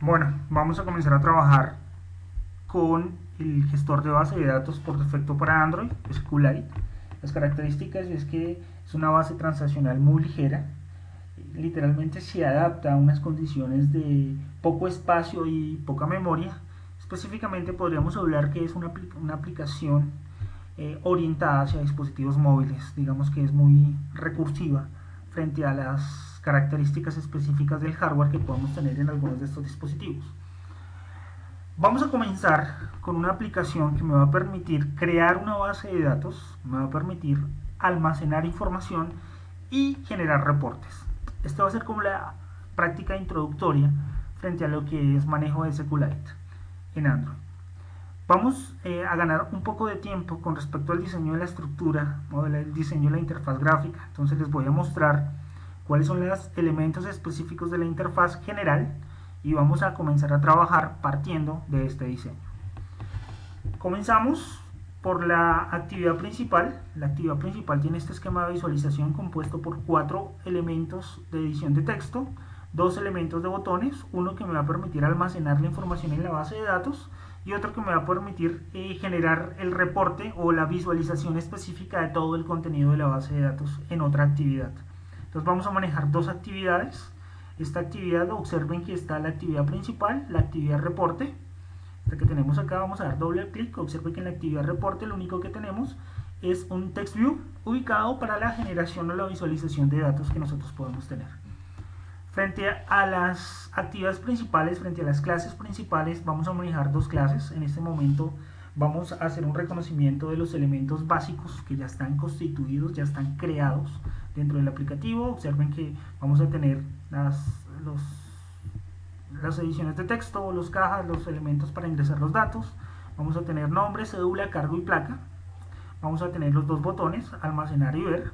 Bueno, vamos a comenzar a trabajar con el gestor de base de datos por defecto para Android, SQLite. Las características es que es una base transaccional muy ligera, literalmente se adapta a unas condiciones de poco espacio y poca memoria. Específicamente podríamos hablar que es una aplicación orientada hacia dispositivos móviles, digamos que es muy recursiva frente a las características específicas del hardware que podemos tener en algunos de estos dispositivos. Vamos a comenzar con una aplicación que me va a permitir crear una base de datos, me va a permitir almacenar información y generar reportes. Esto va a ser como la práctica introductoria frente a lo que es manejo de SQLite en Android. Vamos a ganar un poco de tiempo con respecto al diseño de la estructura o del diseño de la interfaz gráfica. Entonces les voy a mostrar cuáles son los elementos específicos de la interfaz general y vamos a comenzar a trabajar partiendo de este diseño. Comenzamos por la actividad principal. La actividad principal tiene este esquema de visualización compuesto por 4 elementos de edición de texto, 2 elementos de botones, uno que me va a permitir almacenar la información en la base de datos y otro que me va a permitir generar el reporte o la visualización específica de todo el contenido de la base de datos en otra actividad. Entonces vamos a manejar dos actividades. Esta actividad, observen que está la actividad principal, la actividad reporte. Esta que tenemos acá, vamos a dar doble clic. Observen que en la actividad reporte lo único que tenemos es un text view ubicado para la generación o la visualización de datos que nosotros podemos tener. Frente a las actividades principales, frente a las clases principales, vamos a manejar dos clases. En este momento vamos a hacer un reconocimiento de los elementos básicos que ya están constituidos, ya están creados dentro del aplicativo. Observen que vamos a tener las ediciones de texto, los cajas, los elementos para ingresar los datos. Vamos a tener nombre, cédula, cargo y placa. Vamos a tener los dos botones, almacenar y ver.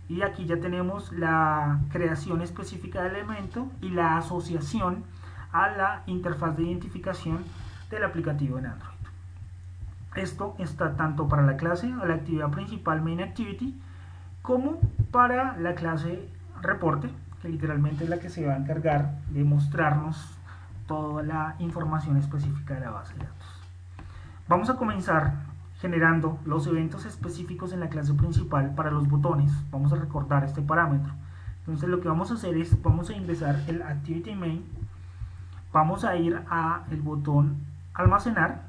Y aquí ya tenemos la creación específica del elemento y la asociación a la interfaz de identificación del aplicativo en Android. Esto está tanto para la clase o la actividad principal main activity como para la clase reporte, que literalmente es la que se va a encargar de mostrarnos toda la información específica de la base de datos. Vamos a comenzar generando los eventos específicos en la clase principal para los botones. Vamos a recordar este parámetro. Entonces lo que vamos a hacer es, vamos a ingresar el activity main, vamos a ir a el botón almacenar,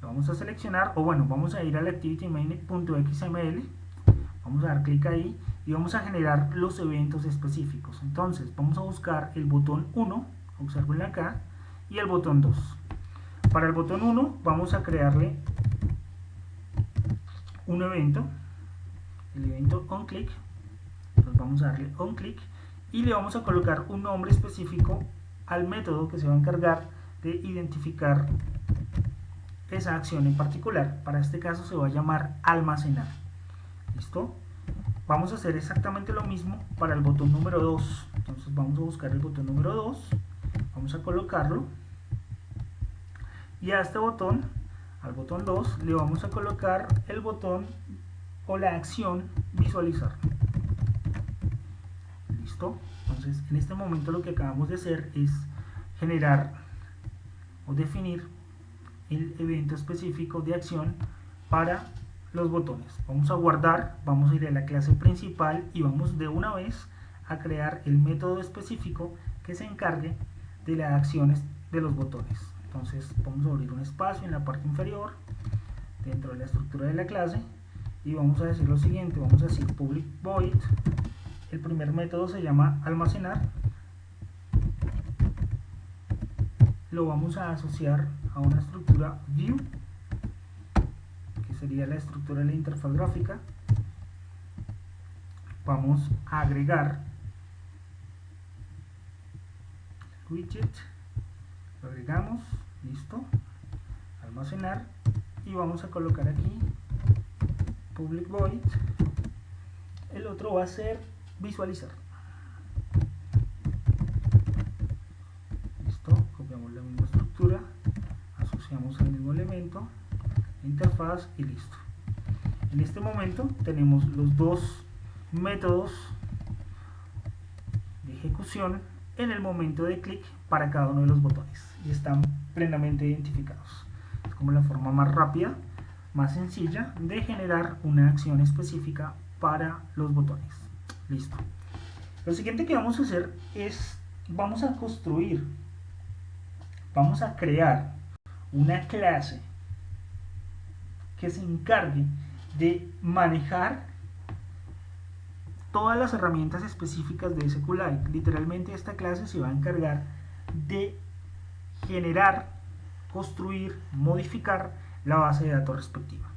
lo vamos a seleccionar, o bueno, vamos a ir al activity main.xml, vamos a dar clic ahí y vamos a generar los eventos específicos. Entonces vamos a buscar el botón 1, observenlo acá, y el botón 2. Para el botón 1 vamos a crearle un evento, el evento onClick. Entonces vamos a darle onClick y le vamos a colocar un nombre específico al método que se va a encargar de identificar esa acción en particular. Para este caso se va a llamar almacenar. ¿Listo? Vamos a hacer exactamente lo mismo para el botón número 2. Entonces vamos a buscar el botón número 2, vamos a colocarlo y a este botón, al botón 2, le vamos a colocar el botón o la acción visualizar. ¿Listo? Entonces en este momento lo que acabamos de hacer es generar o definir el evento específico de acción para los botones. Vamos a guardar, vamos a ir a la clase principal y vamos de una vez a crear el método específico que se encargue de las acciones de los botones. Entonces vamos a abrir un espacio en la parte inferior dentro de la estructura de la clase y vamos a decir lo siguiente, vamos a decir public void. El primer método se llama almacenar, lo vamos a asociar a una estructura view, que sería la estructura de la interfaz gráfica. Vamos a agregar widget, lo agregamos, listo, almacenar y vamos a colocar aquí public void. El otro va a ser visualizar. Listo, copiamos la misma estructura, asociamos al mismo elemento, interfaz y listo. En este momento tenemos los dos métodos de ejecución en el momento de clic para cada uno de los botones y están plenamente identificados. Es como la forma más rápida, más sencilla de generar una acción específica para los botones. Listo. Lo siguiente que vamos a hacer es, vamos a crear una clase que se encargue de manejar todas las herramientas específicas de SQLite. Literalmente esta clase se va a encargar de generar, construir, modificar la base de datos respectiva.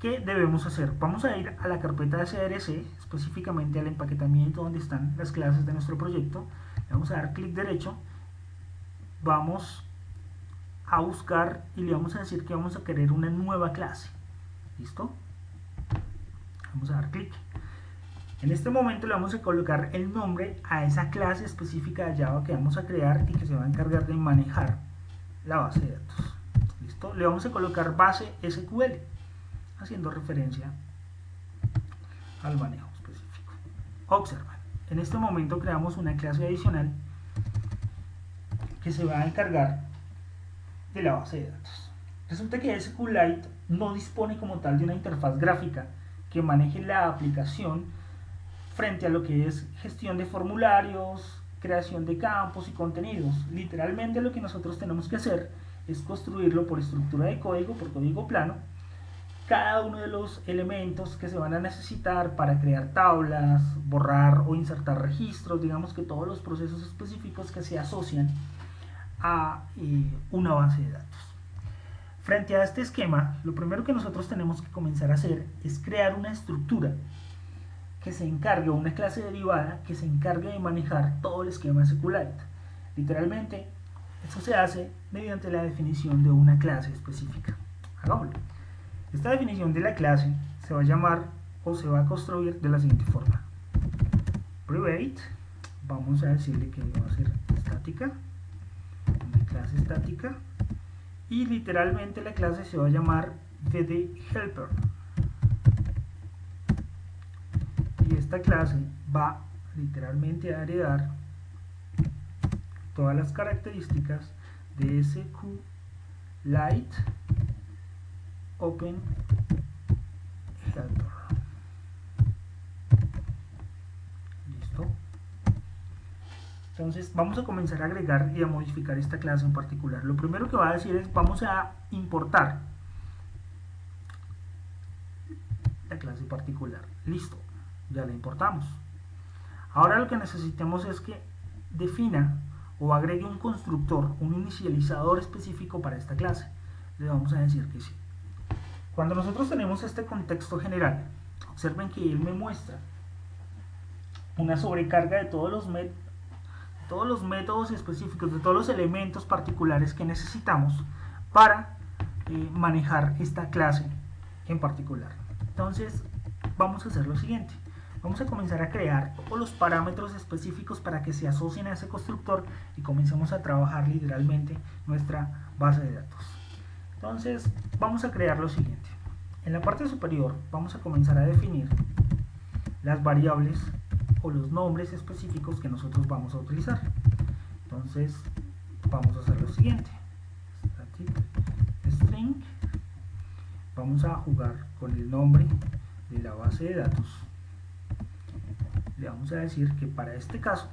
¿Qué debemos hacer? Vamos a ir a la carpeta de CRC, específicamente al empaquetamiento donde están las clases de nuestro proyecto. Le vamos a dar clic derecho, vamos a buscar y le vamos a decir que vamos a querer una nueva clase. ¿Listo? Vamos a dar clic. En este momento le vamos a colocar el nombre a esa clase específica de Java que vamos a crear y que se va a encargar de manejar la base de datos. ¿Listo? Le vamos a colocar base SQL, haciendo referencia al manejo específico. Observa, en este momento creamos una clase adicional que se va a encargar de la base de datos. Resulta que SQLite no dispone como tal de una interfaz gráfica que maneje la aplicación frente a lo que es gestión de formularios, creación de campos y contenidos. Literalmente lo que nosotros tenemos que hacer es construirlo por estructura de código, por código plano, cada uno de los elementos que se van a necesitar para crear tablas, borrar o insertar registros, digamos que todos los procesos específicos que se asocian a una base de datos. Frente a este esquema, lo primero que nosotros tenemos que comenzar a hacer es crear una estructura que se encargue, una clase derivada que se encargue de manejar todo el esquema de SQLite. Literalmente, eso se hace mediante la definición de una clase específica. Hagámoslo. Esta definición de la clase se va a llamar o se va a construir de la siguiente forma. Private, vamos a decirle que va a ser estática, una clase estática, y literalmente la clase se va a llamar DDHelper. Y esta clase va literalmente a heredar todas las características de SQLite Open Helper. Listo. Entonces vamos a comenzar a agregar y a modificar esta clase en particular. Lo primero que va a decir es vamos a importar la clase particular. Listo, ya la importamos. Ahora lo que necesitamos es que defina o agregue un constructor, un inicializador específico para esta clase. Le vamos a decir que sí. Cuando nosotros tenemos este contexto general, observen que él me muestra una sobrecarga de todos los métodos específicos, de todos los elementos particulares que necesitamos para manejar esta clase en particular. Entonces vamos a hacer lo siguiente. Vamos a comenzar a crear todos los parámetros específicos para que se asocien a ese constructor y comencemos a trabajar literalmente nuestra base de datos. Entonces vamos a crear lo siguiente. En la parte superior vamos a comenzar a definir las variables o los nombres específicos que nosotros vamos a utilizar. Entonces vamos a hacer lo siguiente. Static string. Vamos a jugar con el nombre de la base de datos. Le vamos a decir que para este caso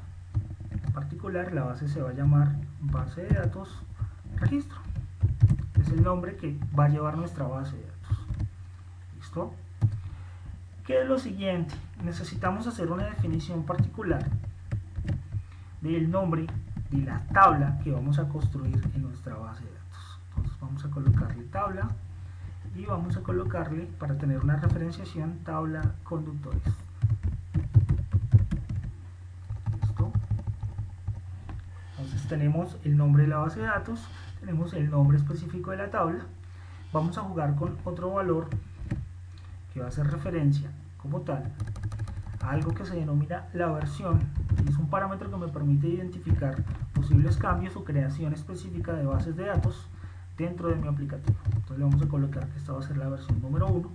en particular la base se va a llamar base de datos registro. Es el nombre que va a llevar nuestra base de datos. ¿Listo? ¿Qué es lo siguiente? Necesitamos hacer una definición particular del nombre de la tabla que vamos a construir en nuestra base de datos. Entonces vamos a colocarle tabla y vamos a colocarle, para tener una referenciación, tabla conductores. ¿Listo? Entonces tenemos el nombre de la base de datos, tenemos el nombre específico de la tabla. Vamos a jugar con otro valor que va a hacer referencia como tal a algo que se denomina la versión, y es un parámetro que me permite identificar posibles cambios o creación específica de bases de datos dentro de mi aplicativo. Entonces le vamos a colocar que esta va a ser la versión número 1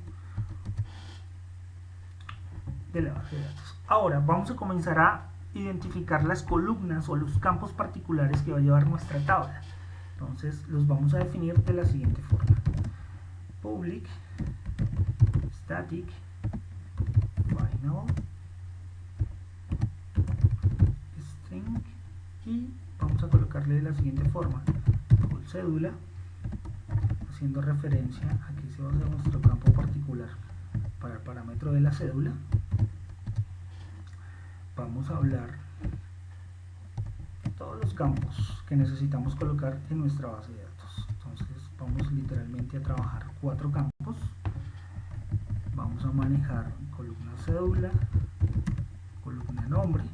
de la base de datos. Ahora vamos a comenzar a identificar las columnas o los campos particulares que va a llevar nuestra tabla. Entonces los vamos a definir de la siguiente forma: public static final string, y vamos a colocarle de la siguiente forma: full cédula, haciendo referencia a que ese va a ser nuestro campo particular para el parámetro de la cédula. Vamos a hablar de todos los campos que necesitamos colocar en nuestra base de datos. Entonces vamos literalmente a trabajar 4 campos. Vamos a manejar columna cédula, columna nombre,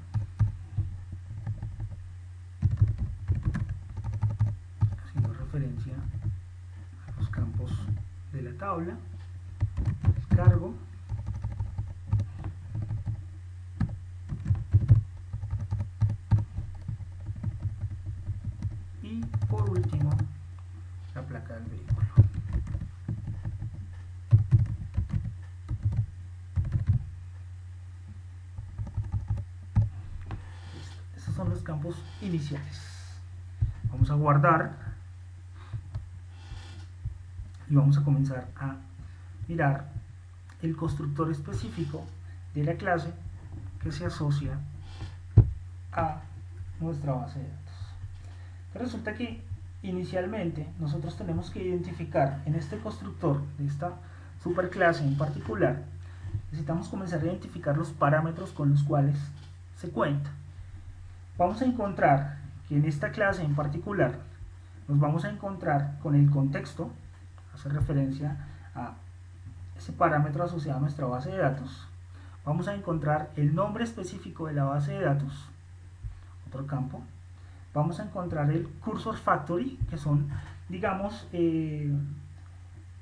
haciendo referencia a los campos de la tabla, el cargo, y por último la placa del vehículo. Estos son los campos iniciales. Vamos a guardar y vamos a comenzar a mirar el constructor específico de la clase que se asocia a nuestra base de datos. Resulta que inicialmente nosotros tenemos que identificar en este constructor de esta superclase en particular, necesitamos comenzar a identificar los parámetros con los cuales se cuenta. Vamos a encontrar que en esta clase en particular nos vamos a encontrar con el contexto, hace referencia a ese parámetro asociado a nuestra base de datos. Vamos a encontrar el nombre específico de la base de datos, otro campo. Vamos a encontrar el cursor factory, que son, digamos,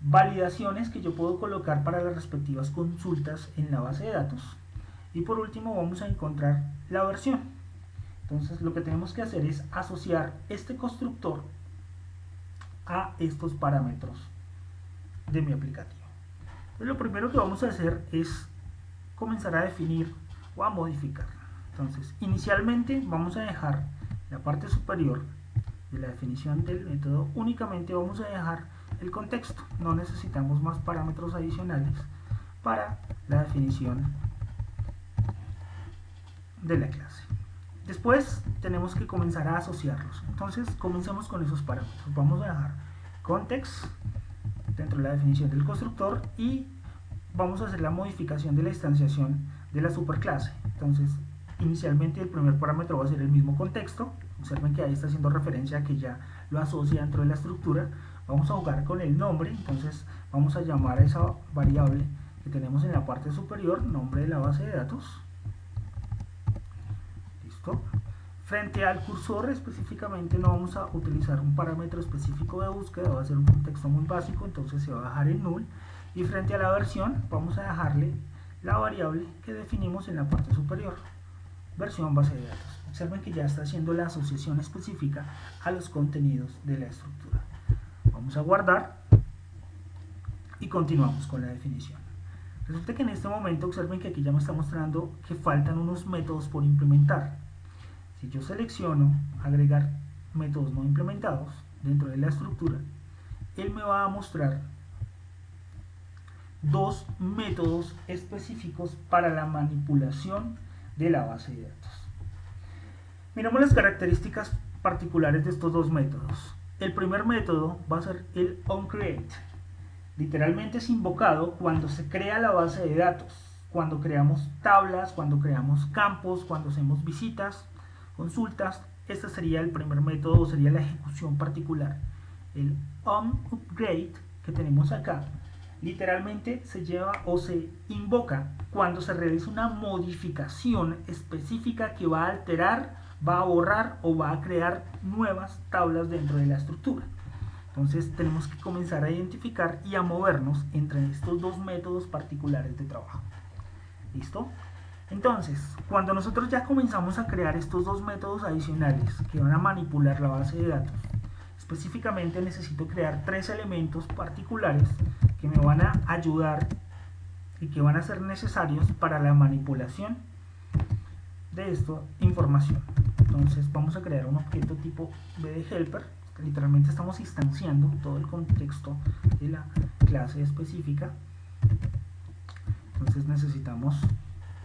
validaciones que yo puedo colocar para las respectivas consultas en la base de datos. Y por último vamos a encontrar la versión. Entonces lo que tenemos que hacer es asociar este constructor a estos parámetros de mi aplicativo. Entonces lo primero que vamos a hacer es comenzar a definir o a modificar. Entonces inicialmente vamos a dejar la parte superior de la definición del método, únicamente vamos a dejar el contexto, no necesitamos más parámetros adicionales para la definición de la clase. Después tenemos que comenzar a asociarlos. Entonces comencemos con esos parámetros. Vamos a dejar context dentro de la definición del constructor y vamos a hacer la modificación de la instanciación de la superclase. Entonces inicialmente el primer parámetro va a ser el mismo contexto. Observen que ahí está haciendo referencia a que ya lo asocia dentro de la estructura. Vamos a jugar con el nombre, entonces vamos a llamar a esa variable que tenemos en la parte superior nombre de la base de datos. Listo. Frente al cursor específicamente no vamos a utilizar un parámetro específico de búsqueda, va a ser un contexto muy básico, entonces se va a dejar en null. Y frente a la versión vamos a dejarle la variable que definimos en la parte superior, versión base de datos. Observen que ya está haciendo la asociación específica a los contenidos de la estructura. Vamos a guardar y continuamos con la definición. Resulta que en este momento observen que aquí ya me está mostrando que faltan unos métodos por implementar. Si yo selecciono agregar métodos no implementados dentro de la estructura, él me va a mostrar dos métodos específicos para la manipulación de la base de datos. Miramos las características particulares de estos dos métodos. El primer método va a ser el onCreate. Literalmente es invocado cuando se crea la base de datos, cuando creamos tablas, cuando creamos campos, cuando hacemos visitas, consultas. Este sería el primer método, o sería la ejecución particular. El onUpgrade que tenemos acá literalmente se lleva o se invoca cuando se realiza una modificación específica que va a alterar, va a borrar o va a crear nuevas tablas dentro de la estructura. Entonces tenemos que comenzar a identificar y a movernos entre estos dos métodos particulares de trabajo. ¿Listo? Entonces, cuando nosotros ya comenzamos a crear estos dos métodos adicionales que van a manipular la base de datos, específicamente necesito crear tres elementos particulares que me van a ayudar y que van a ser necesarios para la manipulación de esto información. Entonces vamos a crear un objeto tipo bdhelper. Literalmente estamos instanciando todo el contexto de la clase específica. Entonces necesitamos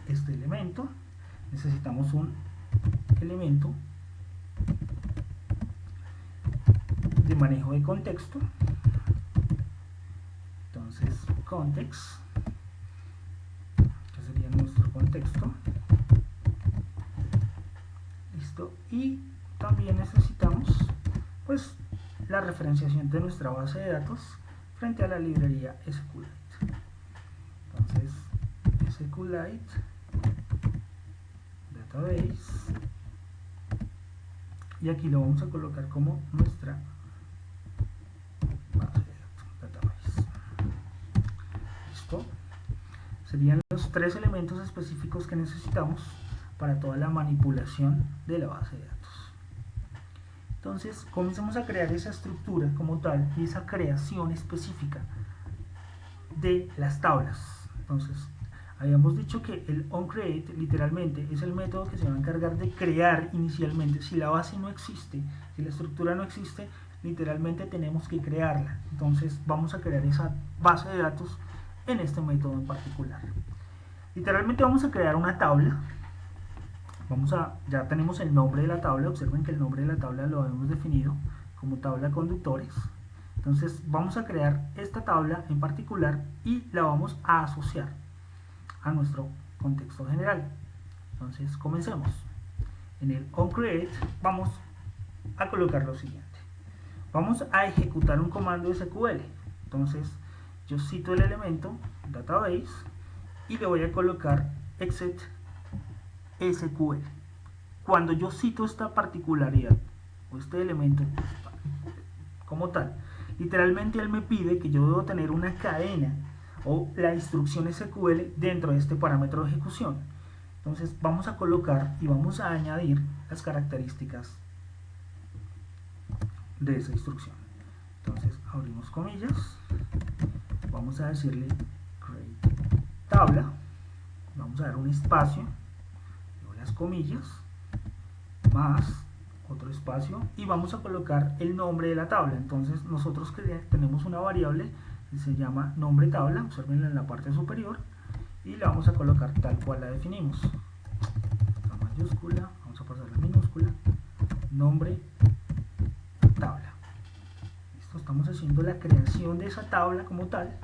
este elemento, necesitamos un elemento de manejo de contexto. Entonces context, que sería nuestro contexto. Listo. Y también necesitamos pues la referenciación de nuestra base de datos frente a la librería SQLite. Entonces SQLite database, y aquí lo vamos a colocar como nuestra base de datos, database. Listo. Serían los tres elementos específicos que necesitamos para toda la manipulación de la base de datos. Entonces comencemos a crear esa estructura como tal y esa creación específica de las tablas. Entonces habíamos dicho que el onCreate literalmente es el método que se va a encargar de crear inicialmente. Si la base no existe, si la estructura no existe, literalmente tenemos que crearla. Entonces vamos a crear esa base de datos en este método en particular. Literalmente vamos a crear una tabla. Ya tenemos el nombre de la tabla. Observen que el nombre de la tabla lo habíamos definido como tabla conductores. Entonces vamos a crear esta tabla en particular y la vamos a asociar a nuestro contexto general. Entonces comencemos. En el onCreate vamos a colocar lo siguiente. Vamos a ejecutar un comando SQL. Entonces yo cito el elemento database y le voy a colocar exec SQL. Cuando yo cito esta particularidad o este elemento como tal, literalmente él me pide que yo debo tener una cadena o la instrucción SQL dentro de este parámetro de ejecución. Entonces vamos a colocar y vamos a añadir las características de esa instrucción. Entonces abrimos comillas, vamos a decirle create tabla, vamos a dar un espacio, las comillas, más otro espacio, y vamos a colocar el nombre de la tabla. Entonces nosotros tenemos una variable que se llama nombre tabla, observenla en la parte superior, y la vamos a colocar tal cual la definimos. La mayúscula, vamos a pasar la minúscula, nombre tabla. Listo, estamos haciendo la creación de esa tabla como tal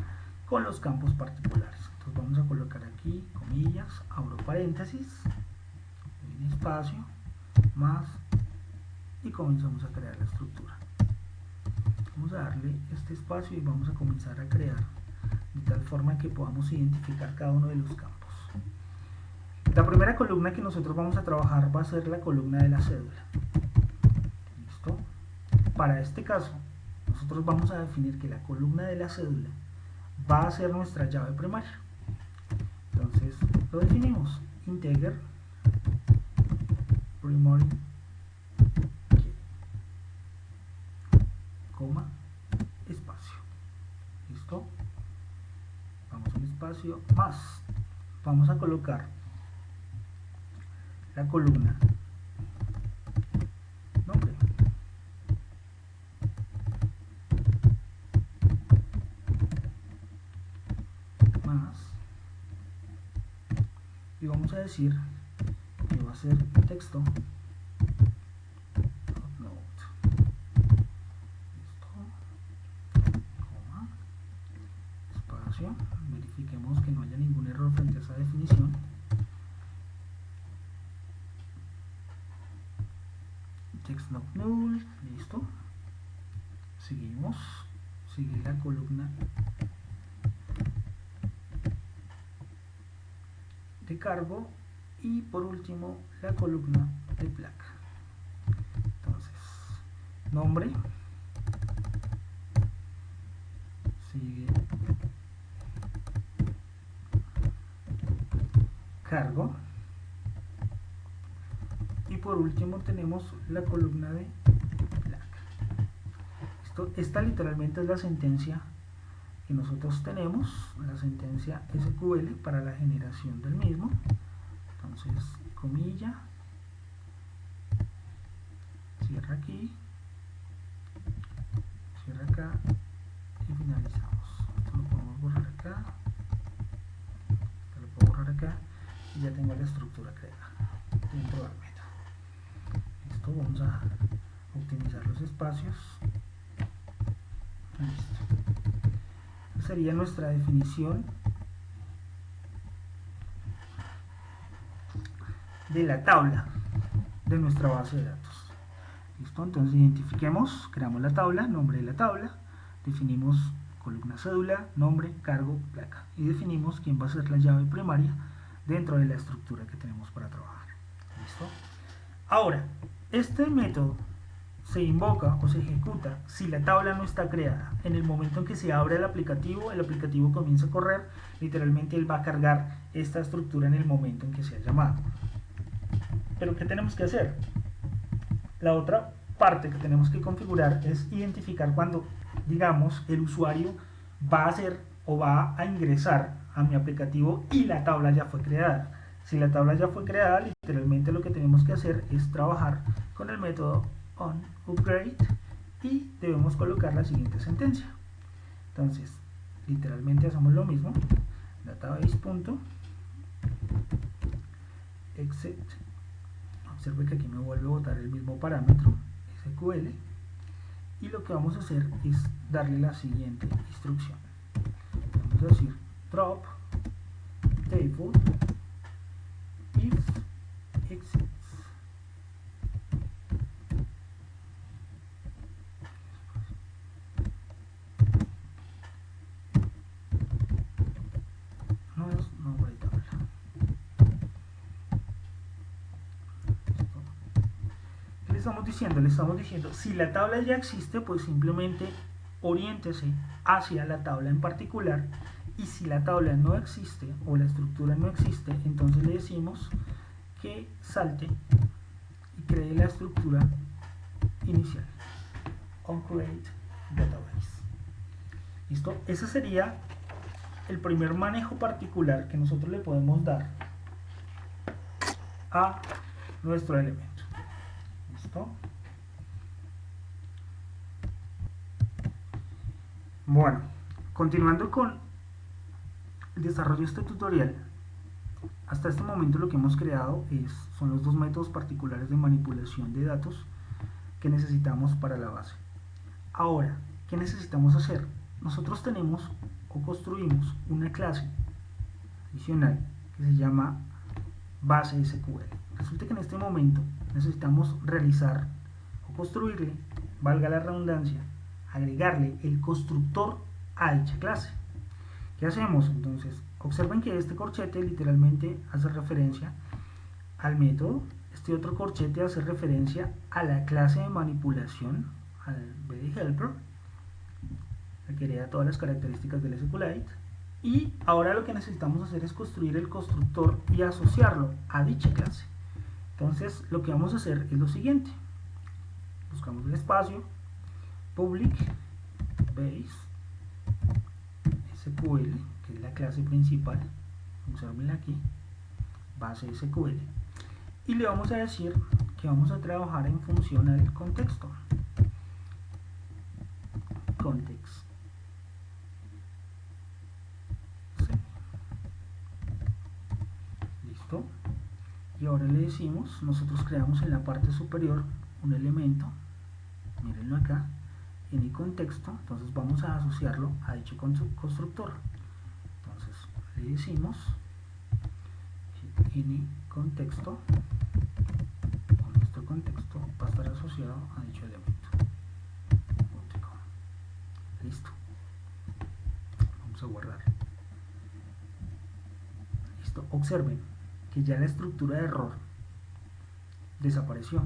con los campos particulares. Entonces vamos a colocar aquí comillas, abro paréntesis, espacio, más, y comenzamos a crear la estructura. Vamos a darle este espacio y vamos a comenzar a crear de tal forma que podamos identificar cada uno de los campos. La primera columna que nosotros vamos a trabajar va a ser la columna de la cédula. ¿Listo? Para este caso, nosotros vamos a definir que la columna de la cédula va a ser nuestra llave primaria. Entonces, lo definimos, integer primary key, coma, espacio. ¿Listo? Vamos a un espacio más. Vamos a colocar la columna nombre, más, y vamos a decir que va a ser texto note. Listo, coma, espacio, verifiquemos que no haya ningún error frente a esa definición. Text not null, listo. Seguimos, sigue la columna de cargo y por último la columna de placa. Entonces, nombre, sigue cargo y por último tenemos la columna de placa. Esta literalmente es la sentencia que nosotros tenemos, la sentencia SQL para la generación del mismo. Entonces comilla, cierra aquí, cierra acá y finalizamos. Esto lo podemos borrar acá, esto lo puedo borrar acá y ya tengo la estructura creada dentro del método. Listo, vamos a optimizar los espacios. Listo. Esta sería nuestra definición de la tabla de nuestra base de datos. Listo, entonces identifiquemos, creamos la tabla, nombre de la tabla, definimos columna cédula, nombre, cargo, placa y definimos quién va a ser la llave primaria dentro de la estructura que tenemos para trabajar. ¿Listo? Ahora, este método se invoca o se ejecuta si la tabla no está creada. En el momento en que se abre el aplicativo comienza a correr, literalmente él va a cargar esta estructura en el momento en que sea llamado. Pero ¿qué tenemos que hacer? La otra parte que tenemos que configurar es identificar cuando, digamos, el usuario va a hacer o va a ingresar a mi aplicativo y la tabla ya fue creada. Si la tabla ya fue creada, literalmente lo que tenemos que hacer es trabajar con el método onUpgrade y debemos colocar la siguiente sentencia. Entonces, literalmente hacemos lo mismo, database.exit. Observe que aquí me vuelve a botar el mismo parámetro SQL y lo que vamos a hacer es darle la siguiente instrucción. Vamos a decir drop table if exists. No es nombre de tabla. ¿Qué le estamos diciendo? Le estamos diciendo, si la tabla ya existe, pues simplemente oriéntese hacia la tabla en particular, y si la tabla no existe o la estructura no existe, entonces le decimos que salte y cree la estructura inicial, onCreate database. ¿Listo? Ese sería el primer manejo particular que nosotros le podemos dar a nuestro elemento. ¿Listo? Bueno, continuando con el desarrollo de este tutorial, hasta este momento lo que hemos creado son los dos métodos particulares de manipulación de datos que necesitamos para la base. Ahora, ¿qué necesitamos hacer? Nosotros tenemos o construimos una clase adicional que se llama base SQL. Resulta que en este momento necesitamos realizar o construirle, valga la redundancia, agregarle el constructor a dicha clase. ¿Qué hacemos? Entonces, observen que este corchete literalmente hace referencia al método, este otro corchete hace referencia a la clase de manipulación, al BDHelper, que crea todas las características del SQLite, y ahora lo que necesitamos hacer es construir el constructor y asociarlo a dicha clase. Entonces, lo que vamos a hacer es lo siguiente: buscamos el espacio, public base SQL, que es la clase principal, observenla aquí, base SQL, y le vamos a decir que vamos a trabajar en función al contexto, context. Sí. Listo. Y ahora le decimos, nosotros creamos en la parte superior un elemento, mírenlo acá, en el contexto, entonces vamos a asociarlo a dicho constructor. Entonces le decimos en contexto, o nuestro contexto va a estar asociado a dicho elemento. Listo. Vamos a guardar. Listo. Observen que ya la estructura de error desapareció.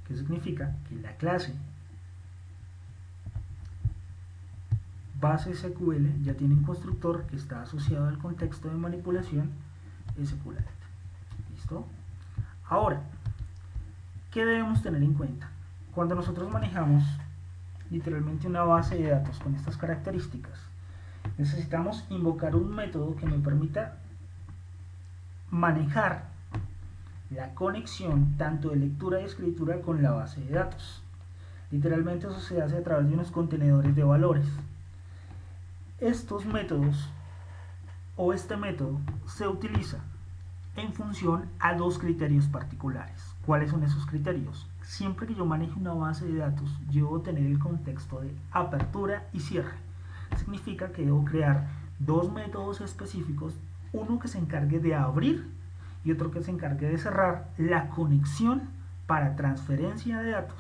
¿Qué significa? Que la clase base SQL ya tiene un constructor que está asociado al contexto de manipulación SQLite. ¿Listo? Ahora, ¿qué debemos tener en cuenta? Cuando nosotros manejamos literalmente una base de datos con estas características, necesitamos invocar un método que me permita manejar la conexión tanto de lectura y escritura con la base de datos. Literalmente eso se hace a través de unos contenedores de valores. Estos métodos o este método se utiliza en función a dos criterios particulares. ¿Cuáles son esos criterios? Siempre que yo maneje una base de datos, yo debo tener el contexto de apertura y cierre. Significa que debo crear dos métodos específicos, uno que se encargue de abrir y otro que se encargue de cerrar la conexión para transferencia de datos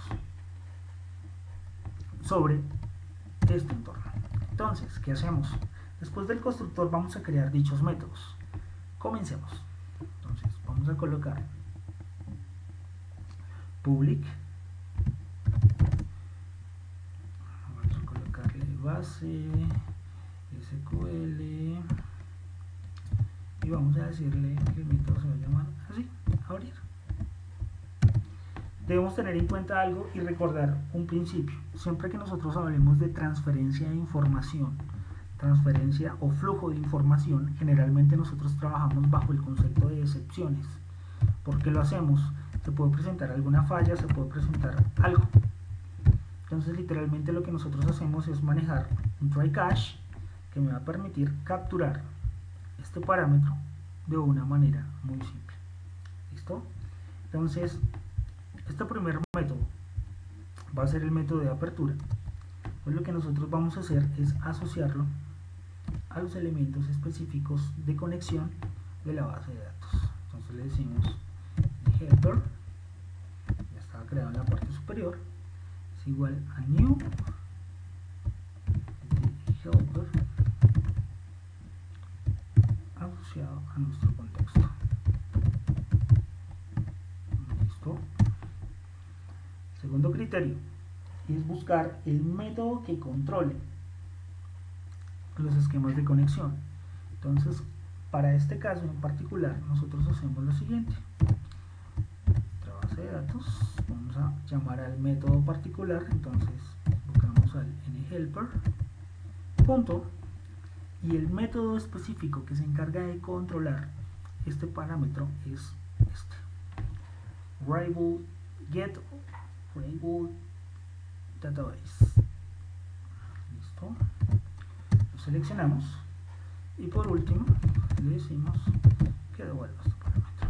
sobre este entorno. Entonces, ¿qué hacemos? Después del constructor vamos a crear dichos métodos. Comencemos. Entonces, vamos a colocar public, vamos a colocarle base SQL y vamos a decirle que el método se va a llamar así, abrir. Debemos tener en cuenta algo y recordar un principio. Siempre que nosotros hablemos de transferencia de información, transferencia o flujo de información, generalmente nosotros trabajamos bajo el concepto de excepciones. ¿Por qué lo hacemos? Se puede presentar alguna falla, se puede presentar algo. Entonces literalmente lo que nosotros hacemos es manejar un try catch que me va a permitir capturar este parámetro de una manera muy simple. ¿Listo? Entonces este primer método va a ser el método de apertura. Pues lo que nosotros vamos a hacer es asociarlo a los elementos específicos de conexión de la base de datos. Entonces le decimos helper, ya estaba creado en la parte superior, es igual a new helper asociado a nuestro contexto. ¿Listo? Segundo criterio es buscar el método que controle los esquemas de conexión. Entonces, para este caso en particular, nosotros hacemos lo siguiente. Nuestra base de datos, vamos a llamar al método particular, entonces buscamos al nhelper, punto, y el método específico que se encarga de controlar este parámetro es este. Variable get variable database. Listo. Lo seleccionamos y por último le decimos que devuelva este parámetro.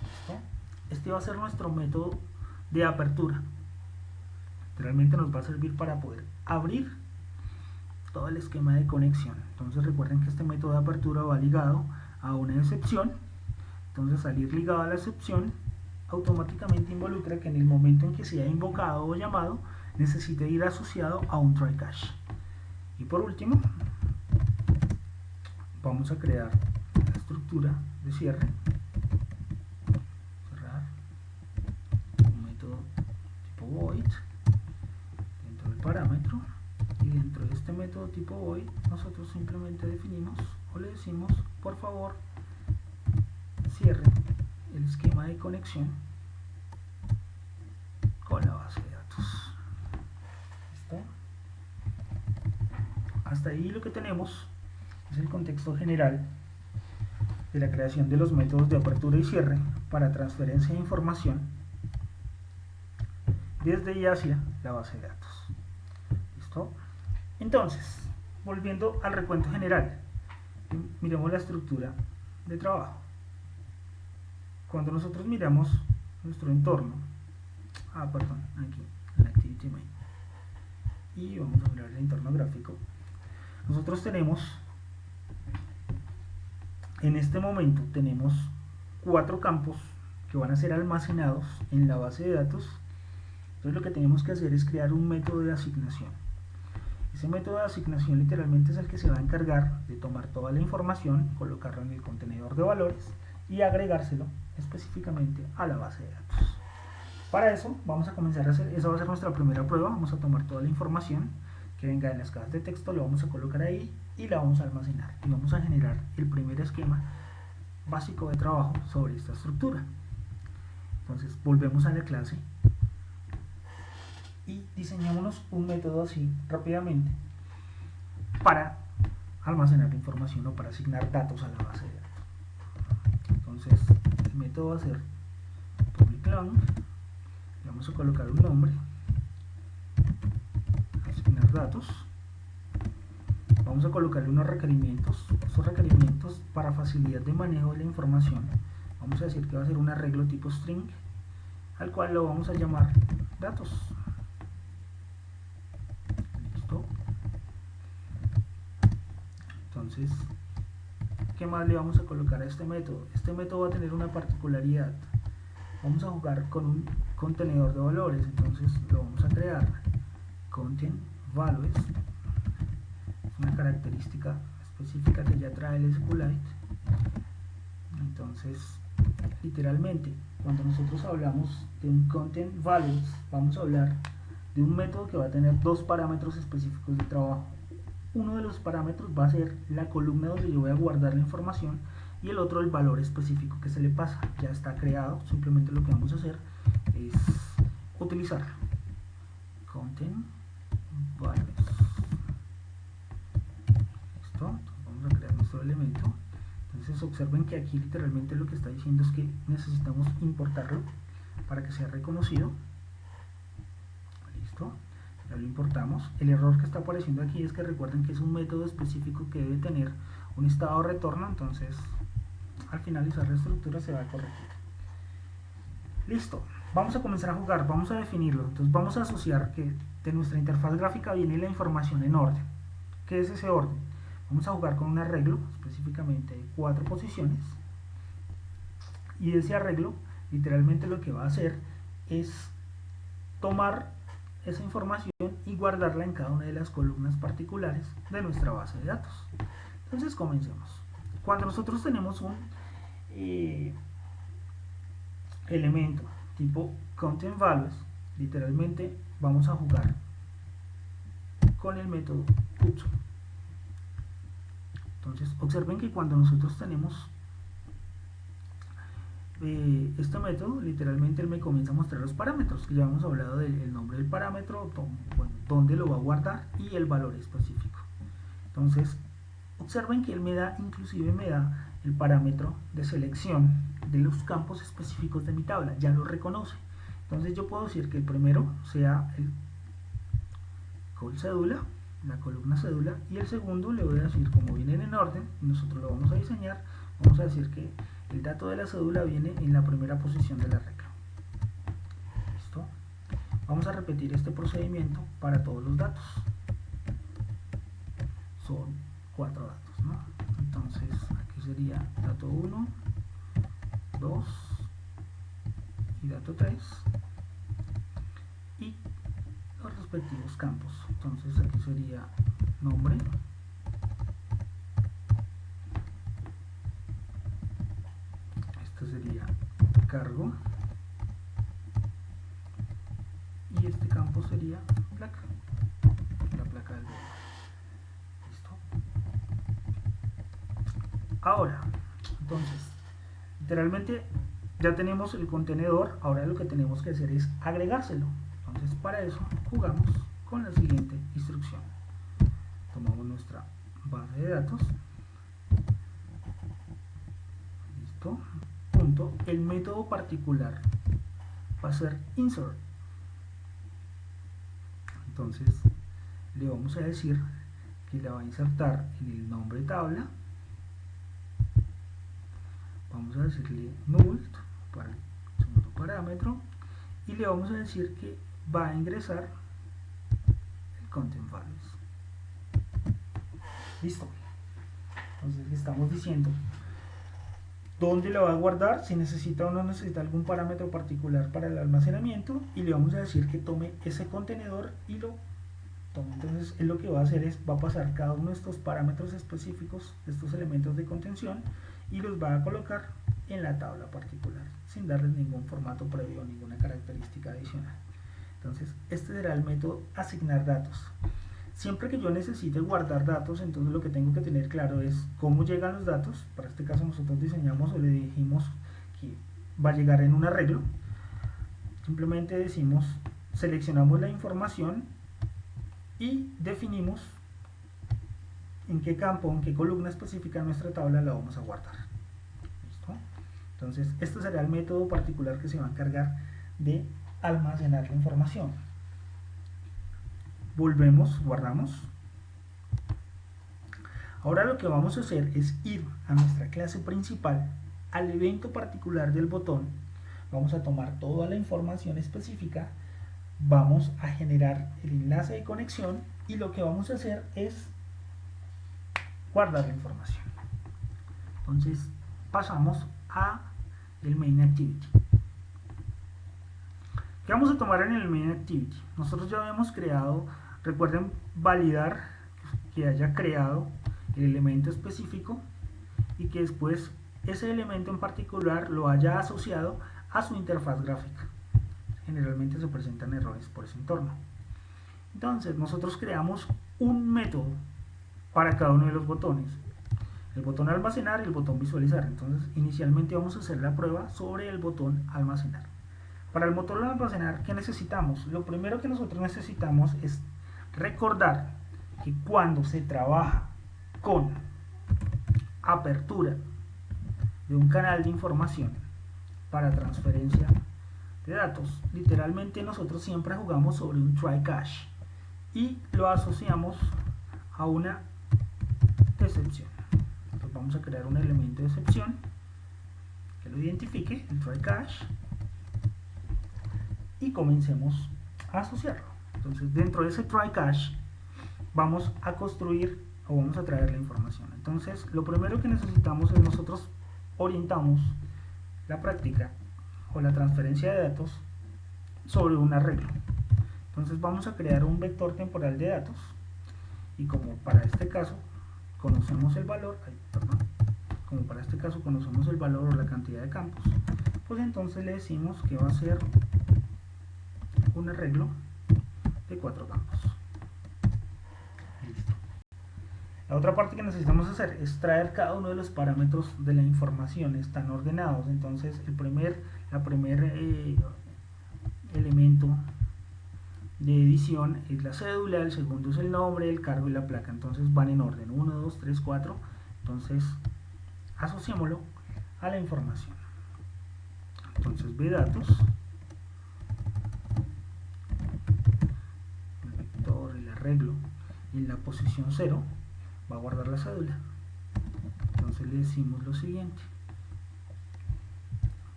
¿Listo? Este va a ser nuestro método de apertura. Realmente nos va a servir para poder abrir todo el esquema de conexión. Entonces recuerden que este método de apertura va ligado a una excepción. Entonces al ir ligado a la excepción automáticamente involucra que en el momento en que sea invocado o llamado necesite ir asociado a un try catch. Y por último vamos a crear la estructura de cierre, cerrar, un método tipo void dentro del parámetro, y dentro de este método tipo void nosotros simplemente definimos o le decimos por favor cierre el esquema de conexión con la base de datos. ¿Listo? Hasta ahí lo que tenemos es el contexto general de la creación de los métodos de apertura y cierre para transferencia de información desde y hacia la base de datos. ¿Listo? Entonces, volviendo al recuento general, miremos la estructura de trabajo. Cuando nosotros miramos nuestro entorno, aquí en la Activity Main, y vamos a mirar el entorno gráfico, nosotros tenemos, en este momento tenemos 4 campos que van a ser almacenados en la base de datos. Entonces lo que tenemos que hacer es crear un método de asignación. Ese método de asignación literalmente es el que se va a encargar de tomar toda la información, colocarla en el contenedor de valores y agregárselo específicamente a la base de datos. Para eso vamos a comenzar a hacer, esa va a ser nuestra primera prueba. Vamos a tomar toda la información que venga en las cajas de texto, lo vamos a colocar ahí y la vamos a almacenar y vamos a generar el primer esquema básico de trabajo sobre esta estructura. Entonces volvemos a la clase y diseñémonos un método así rápidamente para almacenar la información o para asignar datos a la base de datos. Entonces el método va a ser public long, le vamos a colocar un nombre, asignar datos, vamos a colocarle unos requerimientos, esos requerimientos para facilidad de manejo de la información, vamos a decir que va a ser un arreglo tipo string, al cual lo vamos a llamar datos. Listo. Entonces, ¿qué más le vamos a colocar a este método? Este método va a tener una particularidad. Vamos a jugar con un contenedor de valores, entonces lo vamos a crear. Content values, es una característica específica que ya trae el SQLite. Entonces, literalmente, cuando nosotros hablamos de un content values, vamos a hablar de un método que va a tener dos parámetros específicos de trabajo. Uno de los parámetros va a ser la columna donde yo voy a guardar la información y el otro el valor específico que se le pasa. Ya está creado, simplemente lo que vamos a hacer es utilizarlo. Content values. Listo, entonces vamos a crear nuestro elemento. Entonces observen que aquí literalmente lo que está diciendo es que necesitamos importarlo para que sea reconocido. Listo, ya lo importamos. El error que está apareciendo aquí es que recuerden que es un método específico que debe tener un estado de retorno, entonces al finalizar la estructura se va a corregir. Listo, vamos a comenzar a jugar, vamos a definirlo. Entonces vamos a asociar que de nuestra interfaz gráfica viene la información en orden. ¿Qué es ese orden? Vamos a jugar con un arreglo, específicamente de 4 posiciones, y ese arreglo literalmente lo que va a hacer es tomar esa información y guardarla en cada una de las columnas particulares de nuestra base de datos. Entonces comencemos. Cuando nosotros tenemos un elemento tipo content values, literalmente vamos a jugar con el método put. Entonces observen que cuando nosotros tenemos este método, literalmente él me comienza a mostrar los parámetros, que ya hemos hablado del nombre del parámetro, dónde lo va a guardar y el valor específico. Entonces observen que él me da, inclusive me da el parámetro de selección de los campos específicos de mi tabla, ya lo reconoce. Entonces yo puedo decir que el primero sea el col cédula, la columna cédula, y el segundo le voy a decir, como vienen en orden, nosotros lo vamos a diseñar, vamos a decir que el dato de la cédula viene en la primera posición de la regla. ¿Listo? Vamos a repetir este procedimiento para todos los datos. Son 4 datos, ¿no? Entonces aquí sería dato 1, 2 y dato 3 y los respectivos campos. Entonces aquí sería nombre, este sería cargo y este campo sería placa, la placa del vehículo. Listo. Ahora, entonces, literalmente ya tenemos el contenedor, ahora lo que tenemos que hacer es agregárselo. Entonces para eso jugamos con la siguiente instrucción. Tomamos nuestra base de datos, listo, punto, el método particular va a ser insert. Entonces le vamos a decir que la va a insertar en el nombre de tabla, vamos a decirle null para el segundo parámetro y le vamos a decir que va a ingresar el content values. Listo. Entonces le estamos diciendo dónde lo va a guardar, si necesita o no necesita algún parámetro particular para el almacenamiento, y le vamos a decir que tome ese contenedor y lo tome. Entonces él lo que va a hacer es, va a pasar cada uno de estos parámetros específicos, de estos elementos de contención, y los va a colocar en la tabla particular, sin darles ningún formato previo, ninguna característica adicional. Entonces este será el método asignar datos. Siempre que yo necesite guardar datos, entonces lo que tengo que tener claro es cómo llegan los datos. Para este caso nosotros diseñamos o le dijimos que va a llegar en un arreglo. Simplemente decimos, seleccionamos la información y definimos en qué campo, en qué columna específica de nuestra tabla la vamos a guardar. ¿Listo? Entonces este será el método particular que se va a encargar de almacenar la información. Volvemos, guardamos. Ahora lo que vamos a hacer es ir a nuestra clase principal, al evento particular del botón. Vamos a tomar toda la información específica, vamos a generar el enlace de conexión y lo que vamos a hacer es guardar la información. Entonces pasamos a el main activity. ¿Qué vamos a tomar en el main activity? Nosotros ya habíamos creado, recuerden validar que haya creado el elemento específico y que después ese elemento en particular lo haya asociado a su interfaz gráfica. Generalmente se presentan errores por ese entorno. Entonces nosotros creamos un método para cada uno de los botones, el botón almacenar y el botón visualizar. Entonces inicialmente vamos a hacer la prueba sobre el botón almacenar. Para el botón almacenar, ¿qué necesitamos? Lo primero que nosotros necesitamos es recordar que cuando se trabaja con apertura de un canal de información para transferencia de datos, literalmente nosotros siempre jugamos sobre un try cache y lo asociamos a una excepción. Entonces vamos a crear un elemento de excepción que lo identifique, el try cache, y comencemos a asociarlo. Entonces dentro de ese try cache vamos a construir o vamos a traer la información. Entonces lo primero que necesitamos es nosotros orientamos la práctica o la transferencia de datos sobre un arreglo. Entonces vamos a crear un vector temporal de datos y como para este caso conocemos el valor, o la cantidad de campos, pues entonces le decimos que va a ser un arreglo de 4 campos. Listo. La otra parte que necesitamos hacer es traer cada uno de los parámetros de la información, están ordenados. Entonces el primer elemento de edición es la cédula, el segundo es el nombre, el cargo y la placa. Entonces van en orden 1, 2, 3, 4. Entonces asociémoslo a la información. Entonces vdatos, el vector, el arreglo, y en la posición 0 va a guardar la cédula. Entonces le decimos lo siguiente,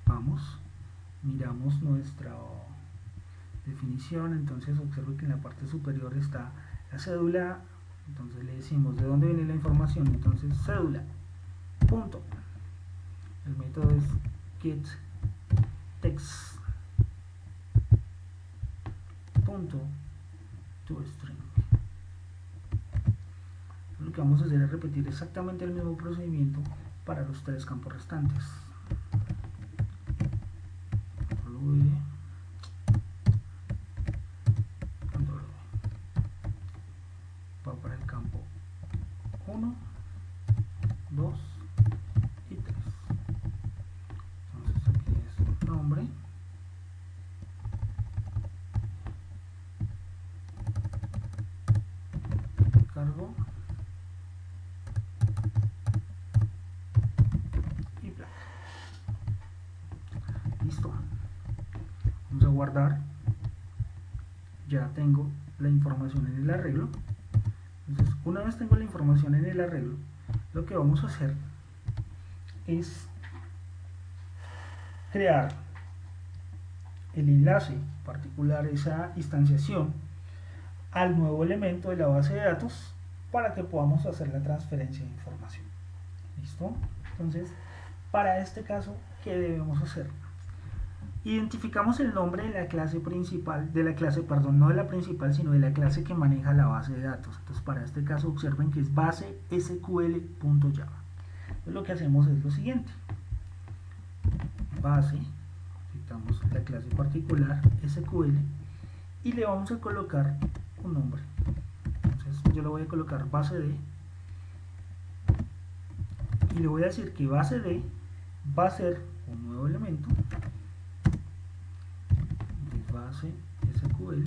vamos, miramos nuestra definición. Entonces observe que en la parte superior está la cédula. Entonces le decimos de dónde viene la información. Entonces cédula punto, el método es getText punto toString. Lo que vamos a hacer es repetir exactamente el mismo procedimiento para los 3 campos restantes. Control V, Control V. Va para el campo 1, 2 y 3. Entonces aquí es nombre, cargo y placa. Listo. Vamos a guardar. Ya tengo la información en el arreglo. Entonces una vez tengo la información en el arreglo, lo que vamos a hacer es crear el enlace particular, esa instanciación al nuevo elemento de la base de datos para que podamos hacer la transferencia de información. ¿Listo? Entonces para este caso, ¿qué debemos hacer? Identificamos el nombre de la clase principal, no de la principal, sino de la clase que maneja la base de datos. Entonces para este caso observen que es base sql.java. Entonces lo que hacemos es lo siguiente, base, quitamos la clase particular SQL y le vamos a colocar un nombre. Entonces yo le voy a colocar base de y le voy a decir que base de va a ser un nuevo elemento de base SQL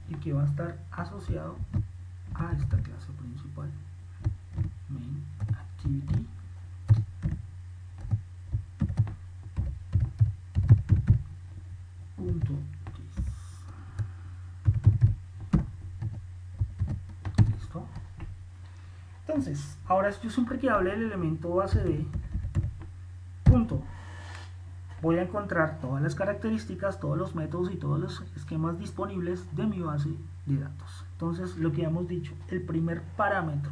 y que va a estar asociado a esta clase principal main activity. activity punto listo. Entonces ahora yo siempre que hable del elemento base de punto voy a encontrar todas las características, todos los métodos y todos los esquemas disponibles de mi base de datos. Entonces lo que hemos dicho, el primer parámetro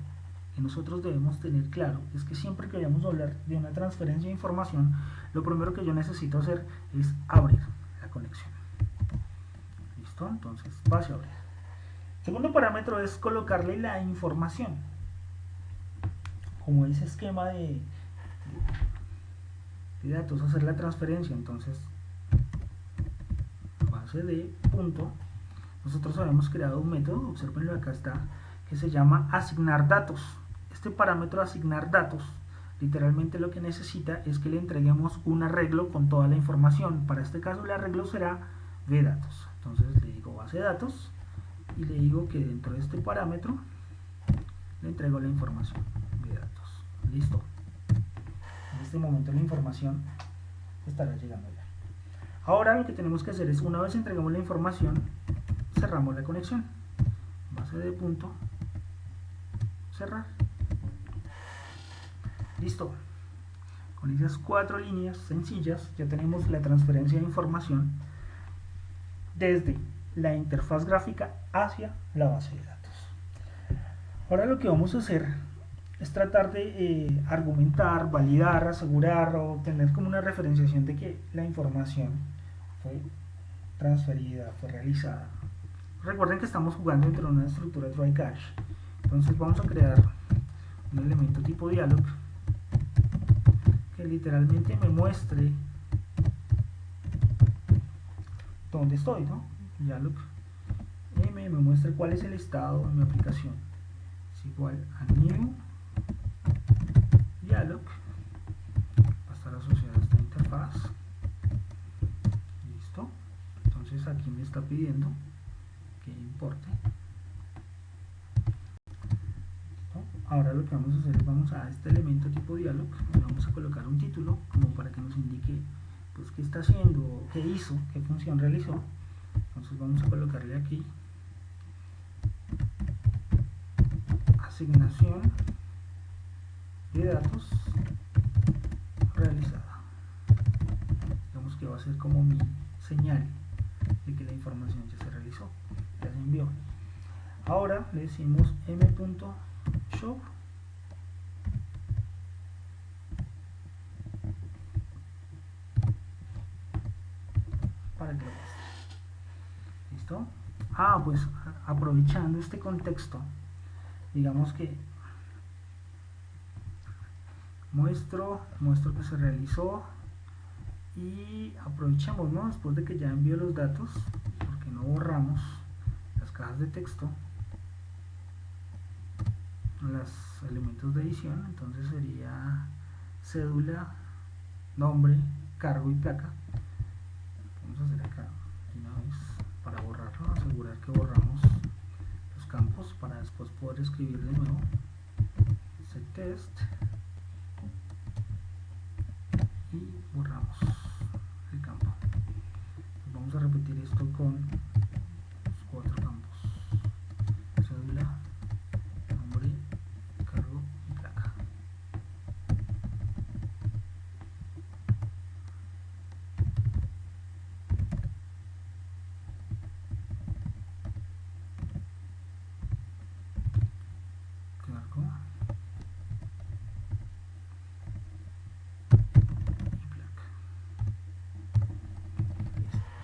que nosotros debemos tener claro es que siempre que vayamos a hablar de una transferencia de información, lo primero que yo necesito hacer es abrir la conexión. ¿Listo? Entonces base abrir. El segundo parámetro es colocarle la información, como ese esquema de datos, hacer la transferencia. Entonces base de punto, nosotros habíamos creado un método, observenlo acá está, que se llama asignar datos. Este parámetro asignar datos literalmente lo que necesita es que le entreguemos un arreglo con toda la información. Para este caso el arreglo será de datos. Entonces le digo base de datos y le digo que dentro de este parámetro le entrego la información de datos. Listo. En este momento la información estará llegando ya. Ahora lo que tenemos que hacer es, una vez entregamos la información, cerramos la conexión. Base de punto, cerrar. Listo. Con esas 4 líneas sencillas ya tenemos la transferencia de información desde la interfaz gráfica hacia la base de datos. Ahora lo que vamos a hacer es tratar de argumentar, validar, asegurar o tener como una referenciación de que la información fue transferida, fue realizada. Recuerden que estamos jugando dentro de una estructura try catch. Entonces vamos a crear un elemento tipo dialog que literalmente me muestre dónde estoy, ¿no? Dialog me muestre cuál es el estado de mi aplicación. Es igual a new dialog, va a estar asociada a esta interfaz. Listo. Entonces aquí me está pidiendo que importe. ¿Listo? Ahora lo que vamos a hacer es, vamos a este elemento tipo dialog, le vamos a colocar un título como para que nos indique pues qué está haciendo, qué hizo, qué función realizó. Entonces vamos a colocarle aquí asignación de datos realizada. Digamos que va a ser como mi señal de que la información ya se realizó, ya se envió. Ahora le decimos m.show para que lo muestre. ¿Listo? Pues aprovechando este contexto, digamos que muestro que se realizó y aprovechamos, ¿no? Después de que ya envió los datos, porque no borramos las cajas de texto, los elementos de edición. Entonces sería cédula, nombre, cargo y placa. Vamos a hacer acá una vez para borrarlo, asegurar que borramos los campos para después poder escribir de nuevo settest y borramos el campo. Vamos a repetir esto con los 4 campos: cédula, nombre, cargo y placa. Cargo y placa.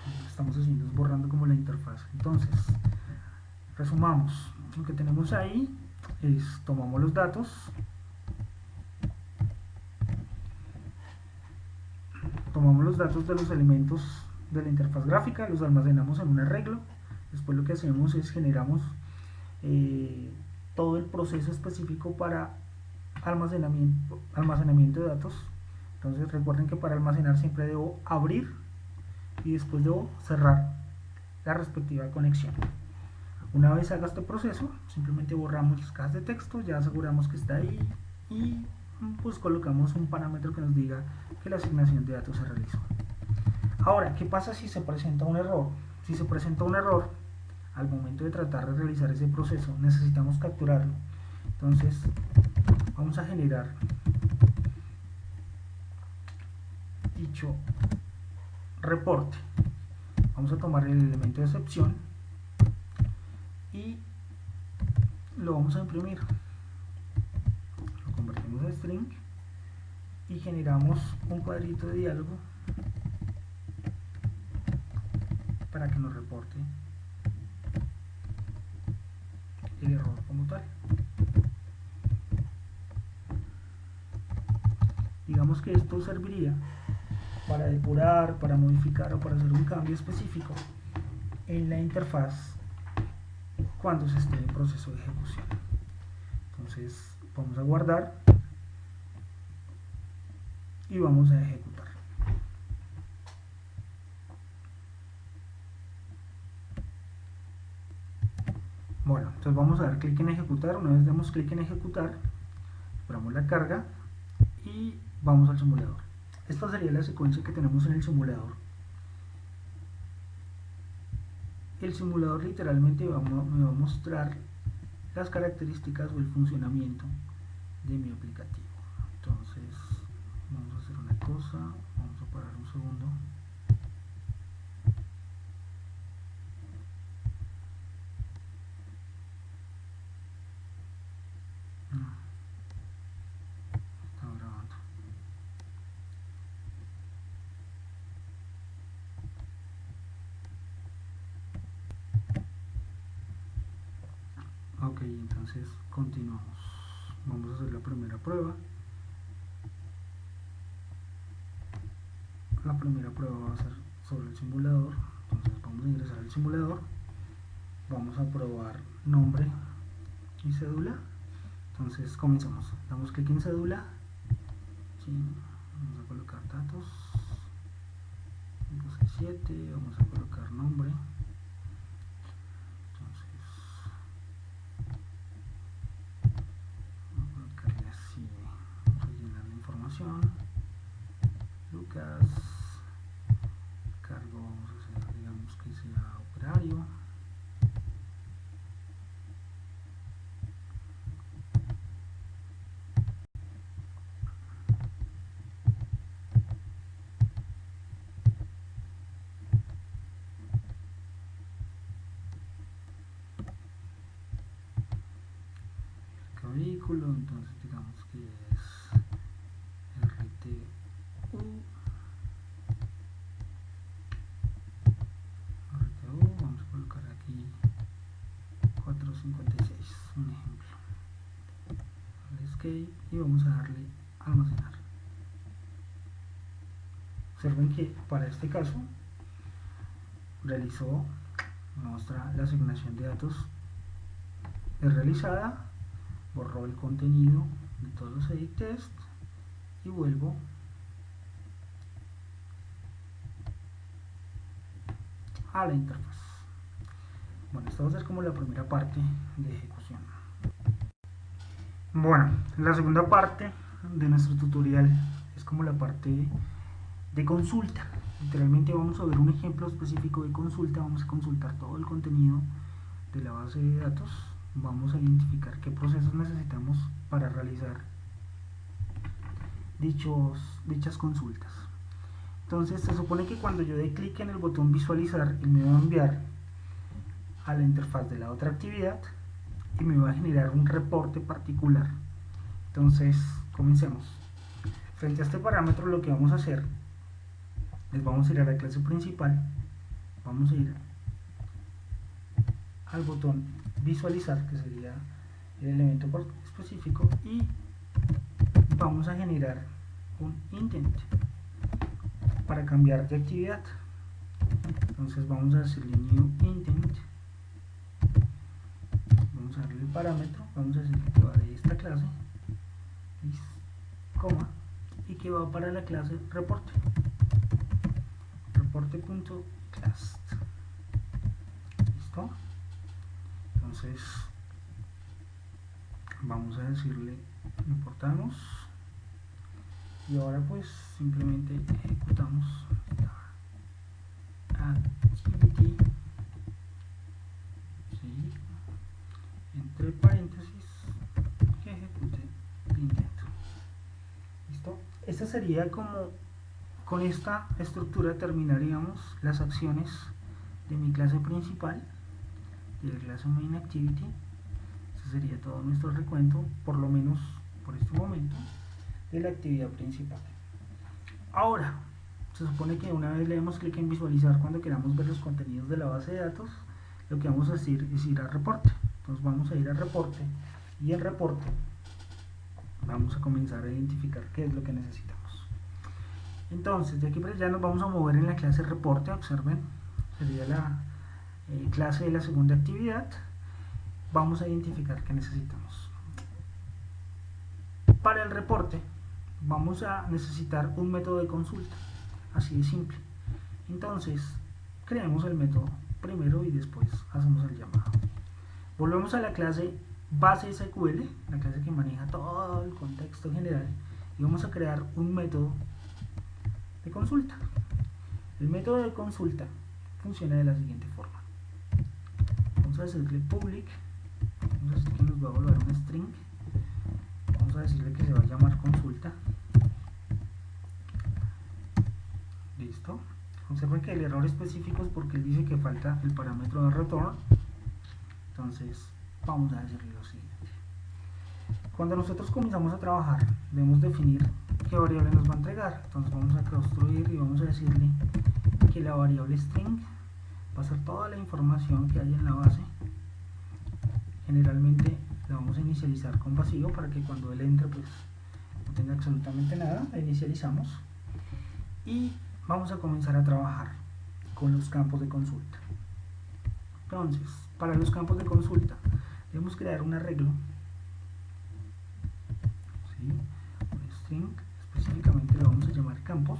Lo que estamos haciendo es borrando como la interfaz. Entonces, resumamos. Lo que tenemos ahí es, tomamos los datos, de los elementos de la interfaz gráfica, los almacenamos en un arreglo. Después lo que hacemos es generamos todo el proceso específico para almacenamiento de datos. Entonces recuerden que para almacenar siempre debo abrir y después debo cerrar la respectiva conexión. Una vez haga este proceso, simplemente borramos las cajas de texto, ya aseguramos que está ahí y pues colocamos un parámetro que nos diga que la asignación de datos se realizó. Ahora, ¿qué pasa si se presenta un error? Si se presenta un error, al momento de tratar de realizar ese proceso, necesitamos capturarlo. Entonces, vamos a generar dicho reporte. Vamos a tomar el elemento de excepción y lo vamos a imprimir. Lo convertimos a string y generamos un cuadrito de diálogo para que nos reporte el error como tal. Digamos que esto serviría para depurar, para modificar o para hacer un cambio específico en la interfaz cuando se esté en proceso de ejecución. Entonces vamos a guardar y vamos a ejecutar. Bueno, entonces vamos a dar clic en ejecutar. Una vez demos clic en ejecutar, esperamos la carga y vamos al simulador. Esta sería la secuencia que tenemos en el simulador. El simulador literalmente me va a mostrar las características o el funcionamiento de mi aplicativo. Entonces vamos a hacer una cosa, vamos a parar un segundo. Está grabando. Ok, entonces continuamos. Vamos a hacer la primera prueba. La primera prueba va a ser sobre el simulador. Entonces vamos a ingresar al simulador. Vamos a probar nombre y cédula. Entonces comenzamos. Damos clic en cédula. Sí, vamos a colocar datos. 567. Vamos a colocar nombre. Lucas, cargo, vamos a hacer, digamos que sea operario. Vehículo, entonces digamos que es RTU, vamos a colocar aquí 456, un ejemplo. Escape y vamos a darle almacenar. Observen que para este caso muestra la asignación de datos es realizada, borró el contenido de todos los edit test y vuelvo a la interfaz. Bueno, esto va a ser como la primera parte de ejecución. Bueno, la segunda parte de nuestro tutorial es como la parte de consulta. Literalmente vamos a ver un ejemplo específico de consulta. Vamos a consultar todo el contenido de la base de datos. Vamos a identificar qué procesos necesitamos para realizar dichas consultas. Entonces se supone que cuando yo dé clic en el botón visualizar, él me va a enviar a la interfaz de la otra actividad y me va a generar un reporte particular. Entonces comencemos. Frente a este parámetro lo que vamos a hacer es vamos a ir a la clase principal, vamos a ir al botón visualizar, que sería el elemento específico, y vamos a generar un intent para cambiar de actividad. Entonces vamos a decirle new intent, vamos a darle el parámetro, vamos a decir que va de esta clase, coma, y que va para la clase reporte, reporte.class. ¿Listo? Entonces vamos a decirle importamos y ahora pues simplemente ejecutamos activity, ¿sí? Entre paréntesis que ejecute el intento. ¿Listo? Esta sería como, con esta estructura terminaríamos las acciones de mi clase principal, de la clase main activity. Este sería todo nuestro recuento, por lo menos por este momento, de la actividad principal. Ahora, se supone que una vez le damos clic en visualizar cuando queramos ver los contenidos de la base de datos, lo que vamos a hacer es ir a reporte. Entonces vamos a ir a reporte y en reporte vamos a comenzar a identificar qué es lo que necesitamos. Entonces de aquí para allá nos vamos a mover en la clase reporte. Observen, sería la clase de la segunda actividad. Vamos a identificar qué necesitamos. Para el reporte vamos a necesitar un método de consulta, así de simple. Entonces creemos el método primero y después hacemos el llamado. Volvemos a la clase base SQL, la clase que maneja todo el contexto general, y vamos a crear un método de consulta. El método de consulta funciona de la siguiente forma. Vamos a decirle public, vamos a decir que nos va a volver un string, vamos a decirle que se va a llamar consulta. Listo. Observen que el error específico es porque él dice que falta el parámetro de return. Entonces vamos a decirle lo siguiente. Cuando nosotros comenzamos a trabajar debemos definir qué variable nos va a entregar. Entonces vamos a construir y vamos a decirle que la variable string va a ser toda la información que hay en la base. Generalmente la vamos a inicializar con vacío para que cuando él entre pues no tenga absolutamente nada. La inicializamos y vamos a comenzar a trabajar con los campos de consulta. Entonces, para los campos de consulta debemos crear un arreglo, ¿sí? Un string, específicamente lo vamos a llamar campos.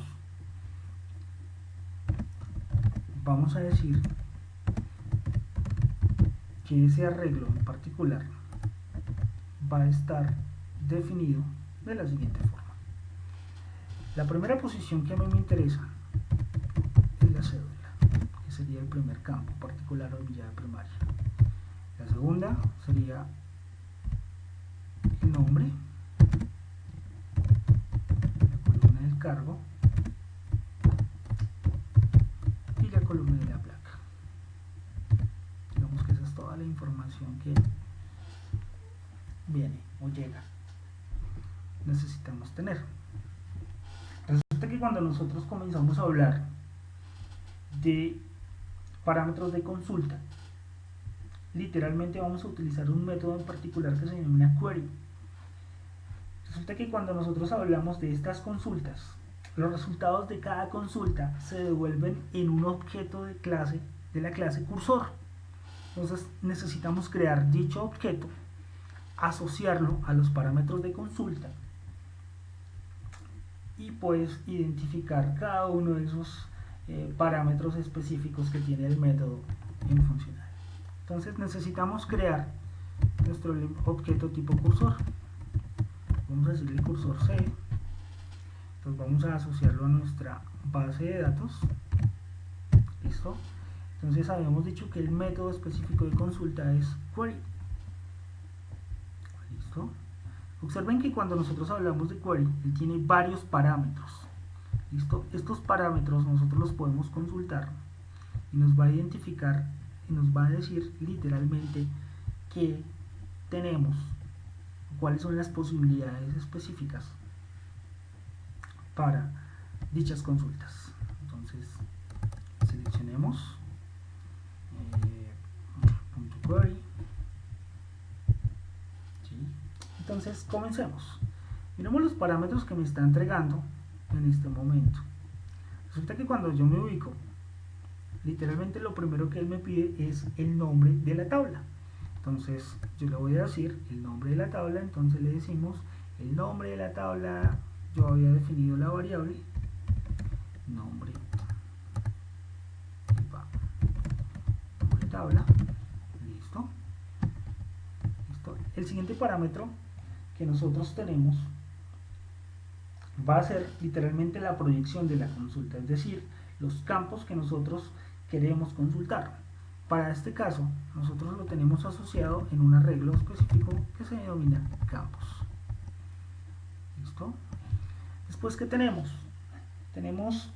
Vamos a decir que ese arreglo en particular va a estar definido de la siguiente forma. La primera posición que a mí me interesa es la cédula, que sería el primer campo particular o villada primaria. La segunda sería el nombre, la columna del cargo y la columna de la placa. Digamos que esa es toda la información que viene o llega. Necesitamos tener. Resulta que cuando nosotros comenzamos a hablar de parámetros de consulta, literalmente vamos a utilizar un método en particular que se denomina query. Resulta que cuando nosotros hablamos de estas consultas, los resultados de cada consulta se devuelven en un objeto de la clase cursor. Entonces necesitamos crear dicho objeto, asociarlo a los parámetros de consulta y pues identificar cada uno de esos parámetros específicos que tiene el método en funcional. Entonces necesitamos crear nuestro objeto tipo cursor. Vamos a decirle cursor C. Entonces vamos a asociarlo a nuestra base de datos. Listo. Entonces habíamos dicho que el método específico de consulta es query. Listo. Observen que cuando nosotros hablamos de query, él tiene varios parámetros. ¿Listo? Estos parámetros nosotros los podemos consultar y nos va a identificar y nos va a decir literalmente qué tenemos, cuáles son las posibilidades específicas para dichas consultas. Entonces seleccionemos .query. Entonces comencemos. Miremos los parámetros que me está entregando en este momento. Resulta que cuando yo me ubico, literalmente lo primero que él me pide es el nombre de la tabla. Entonces yo le voy a decir el nombre de la tabla. Entonces le decimos el nombre de la tabla. Yo había definido la variable nombre de tabla. Listo. El siguiente parámetro que nosotros tenemos va a ser literalmente la proyección de la consulta, es decir, los campos que nosotros queremos consultar. Para este caso, nosotros lo tenemos asociado en un arreglo específico que se denomina campos. ¿Listo? Después, ¿qué tenemos? Tenemos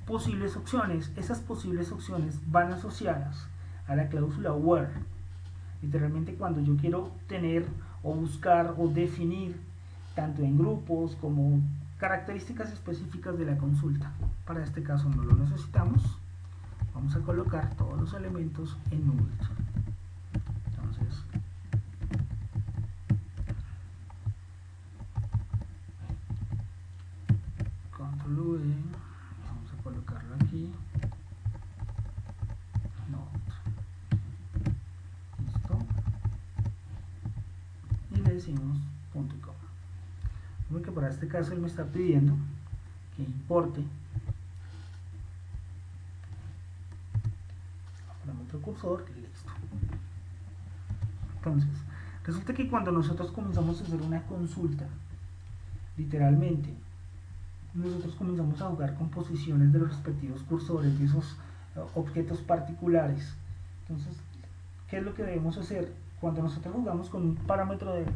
posibles opciones. Esas posibles opciones van asociadas a la cláusula where. Literalmente cuando yo quiero tener o buscar o definir tanto en grupos como características específicas de la consulta. Para este caso no lo necesitamos. Vamos a colocar todos los elementos en null. Entonces, control V, vamos a colocarlo aquí. Listo. Y le decimos punto y coma. Porque para este caso él me está pidiendo que importe parámetro cursor y listo. Entonces, resulta que cuando nosotros comenzamos a hacer una consulta, literalmente, nosotros comenzamos a jugar con posiciones de los respectivos cursores, de esos objetos particulares. Entonces, ¿qué es lo que debemos hacer? Cuando nosotros jugamos con un parámetro de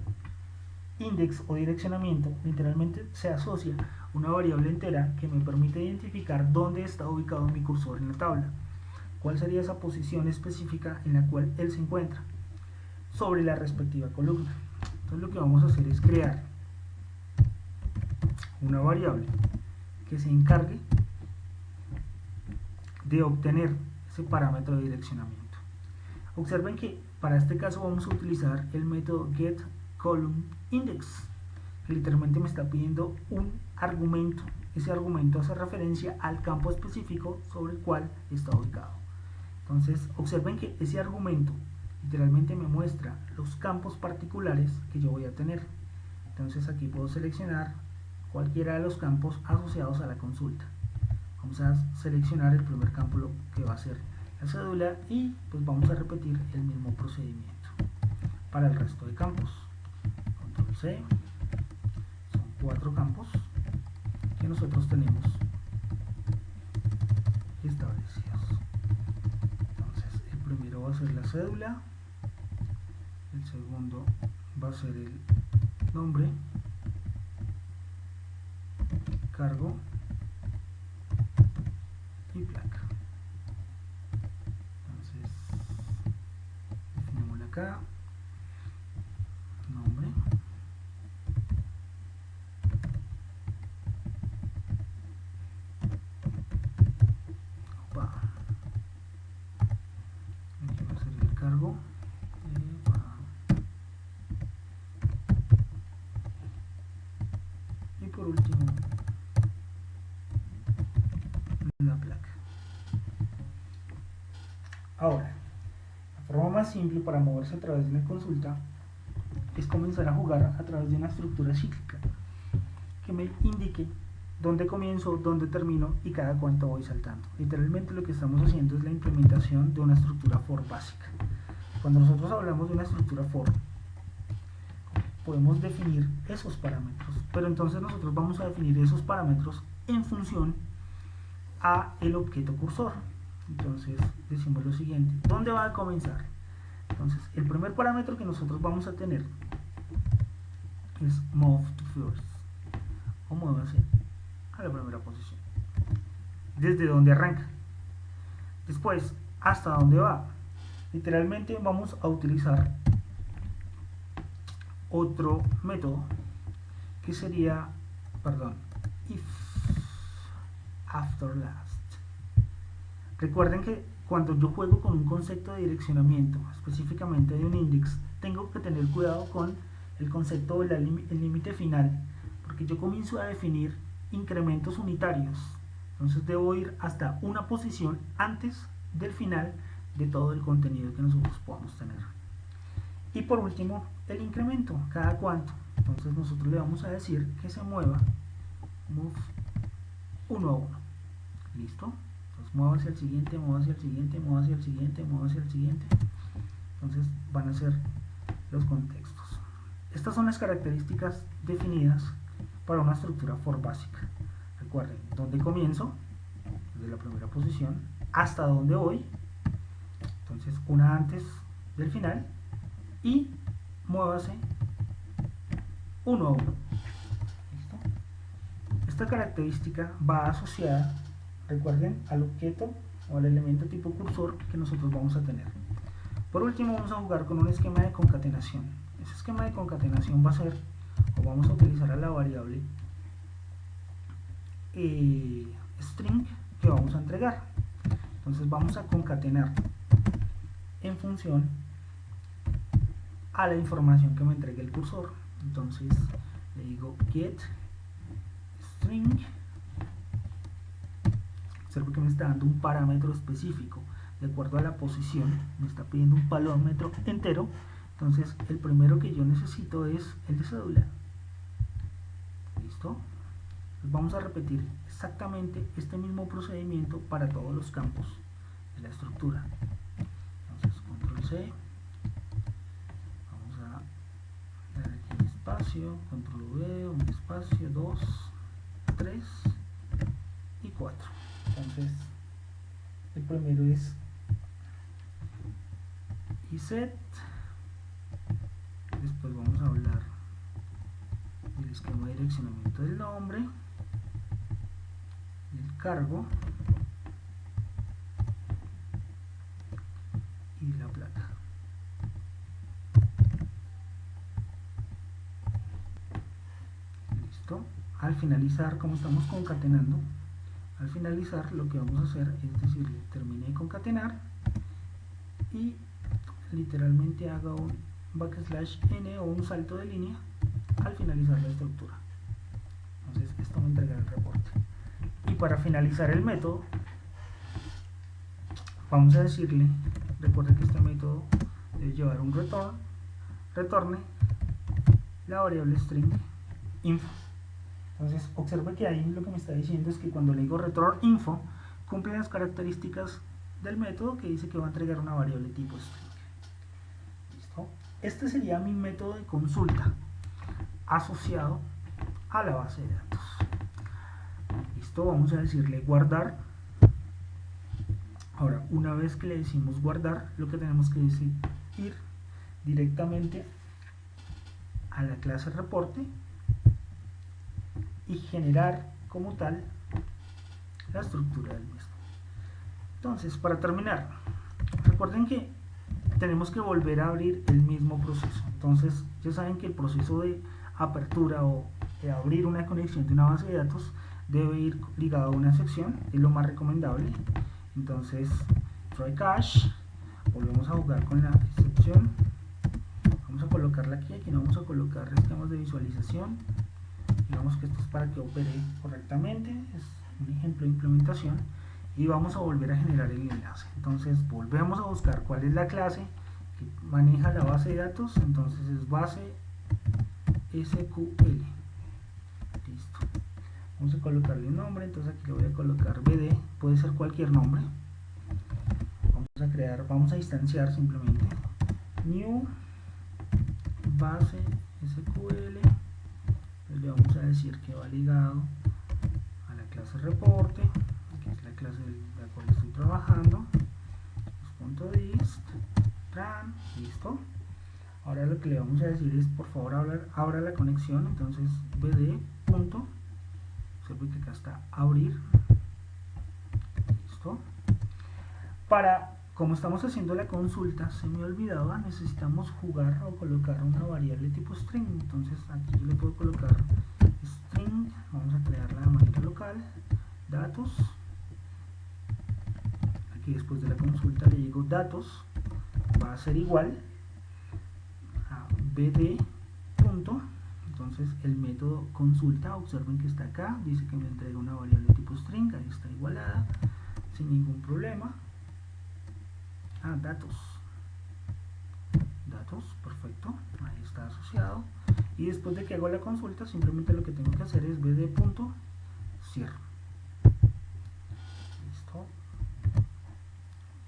index o direccionamiento, literalmente se asocia una variable entera que me permite identificar dónde está ubicado mi cursor en la tabla. ¿Cuál sería esa posición específica en la cual él se encuentra? Sobre la respectiva columna. Entonces lo que vamos a hacer es crear una variable que se encargue de obtener ese parámetro de direccionamiento. Observen que para este caso vamos a utilizar el método getColumnIndex, que literalmente me está pidiendo un argumento. Ese argumento hace referencia al campo específico sobre el cual está ubicado. Entonces observen que ese argumento literalmente me muestra los campos particulares que yo voy a tener. Entonces aquí puedo seleccionar cualquiera de los campos asociados a la consulta. Vamos a seleccionar el primer campo que va a ser la cédula y pues vamos a repetir el mismo procedimiento para el resto de campos. Control C, son 4 campos que nosotros tenemos establecidos. Entonces el primero va a ser la cédula, el segundo va a ser el nombre, cargo y placa. Entonces definémosla acá, nombre, aquí va a ser el cargo, y por último la placa. Ahora, la forma más simple para moverse a través de una consulta es comenzar a jugar a través de una estructura cíclica que me indique dónde comienzo, dónde termino y cada cuánto voy saltando. Literalmente lo que estamos haciendo es la implementación de una estructura for básica. Cuando nosotros hablamos de una estructura for, podemos definir esos parámetros, pero entonces nosotros vamos a definir esos parámetros en función a el objeto cursor. Entonces decimos lo siguiente, ¿dónde va a comenzar? Entonces el primer parámetro que nosotros vamos a tener es move to first, o muévase a la primera posición, desde donde arranca. Después, ¿hasta dónde va? Literalmente vamos a utilizar otro método que sería, if after last. Recuerden que cuando yo juego con un concepto de direccionamiento, específicamente de un index, tengo que tener cuidado con el concepto del límite final, porque yo comienzo a definir incrementos unitarios. Entonces debo ir hasta una posición antes del final de todo el contenido que nosotros podamos tener. Y por último, el incremento, cada cuánto. Entonces nosotros le vamos a decir que se mueva move 1 a 1. ¿Listo? Entonces mueva hacia el siguiente, mueva hacia el siguiente, mueva hacia el siguiente, mueva hacia el siguiente. Entonces van a ser los contextos. Estas son las características definidas para una estructura for básica. Recuerden, ¿dónde comienzo? Desde la primera posición, hasta dónde voy, entonces una antes del final, y muévase uno a uno. ¿Listo? Esta característica va asociada, recuerden, al objeto o al elemento tipo cursor que nosotros vamos a tener. Por último, vamos a jugar con un esquema de concatenación. Ese esquema de concatenación va a ser, o vamos a utilizar a la variable string que vamos a entregar. Entonces vamos a concatenar en función a la información que me entregue el cursor. Entonces le digo get string. Observo que me está dando un parámetro específico de acuerdo a la posición, me está pidiendo un parámetro entero. Entonces el primero que yo necesito es el de cédula. ¿Listo? Entonces vamos a repetir exactamente este mismo procedimiento para todos los campos de la estructura. Entonces control C, vamos a dar aquí un espacio, control V, un espacio, 2, 3 y 4. Entonces el primero es iset, después vamos a hablar del esquema de direccionamiento del nombre, del cargo y de la placa. Listo. Al finalizar, como estamos concatenando, al finalizar lo que vamos a hacer es decirle termine de concatenar y literalmente haga un backslash n o un salto de línea al finalizar la estructura. Entonces esto me entrega el reporte. Y para finalizar el método vamos a decirle, recuerden que este método debe llevar un retorne la variable string info. Entonces observe que ahí lo que me está diciendo es que cuando le digo return info cumple las características del método que dice que va a entregar una variable tipo string. ¿Listo? Este sería mi método de consulta asociado a la base de datos. Listo, vamos a decirle guardar. Ahora, una vez que le decimos guardar, lo que tenemos que decir ir directamente a la clase reporte y generar como tal la estructura del mismo. Entonces, para terminar, recuerden que tenemos que volver a abrir el mismo proceso. Entonces, ya saben que el proceso de apertura o de abrir una conexión de una base de datos debe ir ligado a una sección, es lo más recomendable. Entonces, try cache, volvemos a jugar con la excepción, vamos a colocarla aquí, aquí no vamos a colocar esquemas de visualización, digamos que esto es para que opere correctamente, es un ejemplo de implementación, y vamos a volver a generar el enlace. Entonces volvemos a buscar cuál es la clase que maneja la base de datos, entonces es base SQL. Listo. Vamos a colocarle un nombre, entonces aquí le voy a colocar BD, puede ser cualquier nombre. Vamos a instanciar simplemente new base SQL, le vamos a decir que va ligado a la clase reporte, que es la clase de la cual estoy trabajando, .dist, tran, listo. Ahora lo que le vamos a decir es por favor abra la conexión, entonces bd punto, observe que acá está abrir, listo. Como estamos haciendo la consulta, se me olvidaba, necesitamos jugar o colocar una variable tipo string. Entonces aquí yo le puedo colocar string, vamos a crearla de manera local, datos. Aquí después de la consulta le digo datos, va a ser igual a bd punto. Entonces el método consulta, observen que está acá, dice que me entrega una variable tipo string, ahí está igualada, sin ningún problema. Datos, perfecto, ahí está asociado, y después de que hago la consulta simplemente lo que tengo que hacer es bd.cierre, listo,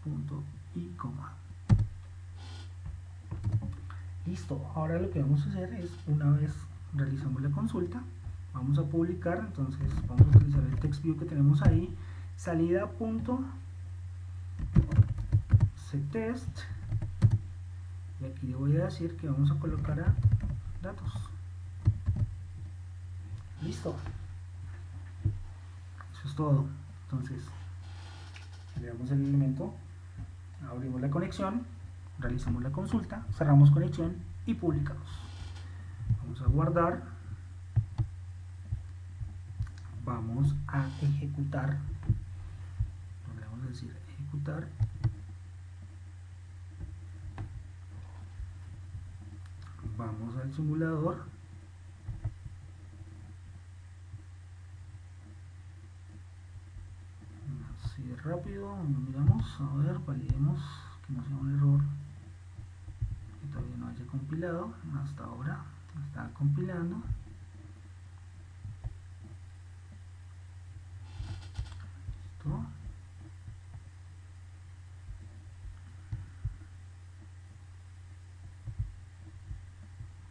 punto y coma. Listo, ahora lo que vamos a hacer es, una vez realizamos la consulta, Vamos a publicar, entonces vamos a utilizar el text view que tenemos ahí, salida.setTest, y aquí le voy a decir que vamos a colocar a datos. Listo. Eso es todo. Entonces le damos el elemento, abrimos la conexión, realizamos la consulta, cerramos conexión y publicamos. Vamos a guardar, vamos a ejecutar, le vamos a decir ejecutar, vamos al simulador, así de rápido, miramos, a ver, validemos que no sea un error, que todavía no haya compilado, hasta ahora está compilando. Listo.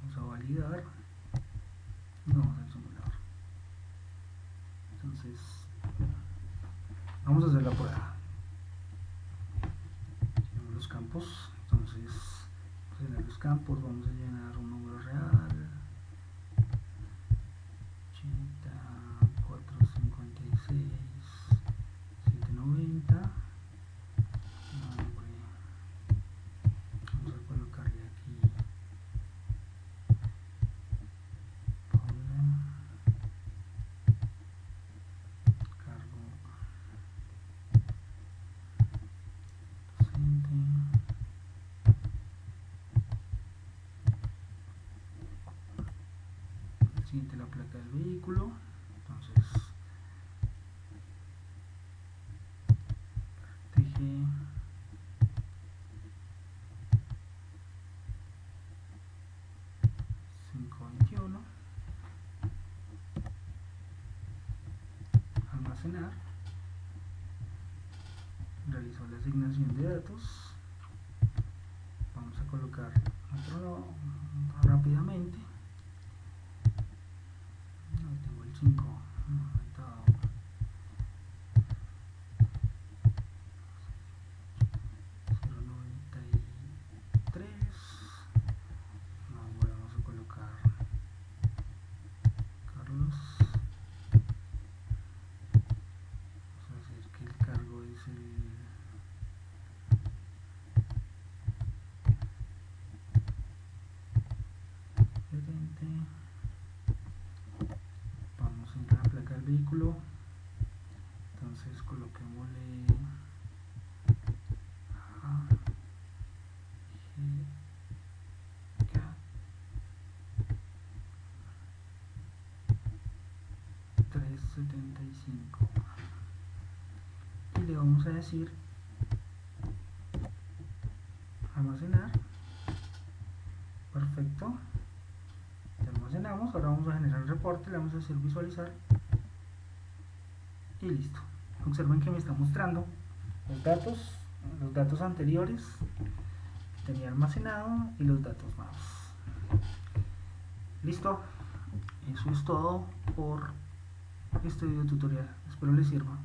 Vamos a validar y vamos al simulador. Entonces vamos a hacer la prueba. Tenemos los campos, entonces en los campos vamos a llenar un número real, 80, 456, 790. Vamos a colocarle aquí cargo docente, el siguiente la placa del vehículo, entonces TG 521, almacenar, realizo la asignación de datos, vamos a colocar otro rápidamente, ahí tengo el 5 aumentado, 093, ahora vamos a colocar Carlos, vamos a decir que el cargo es el 70, vamos a entrar a la placa del vehículo, entonces coloquémosle A, G, K, 375, y le vamos a decir almacenar. Perfecto, ya almacenamos. Ahora vamos a generar el reporte, le vamos a decir visualizar y listo. Observen que me está mostrando los datos anteriores que tenía almacenado y los datos nuevos. Listo, eso es todo por este video tutorial, espero les sirva.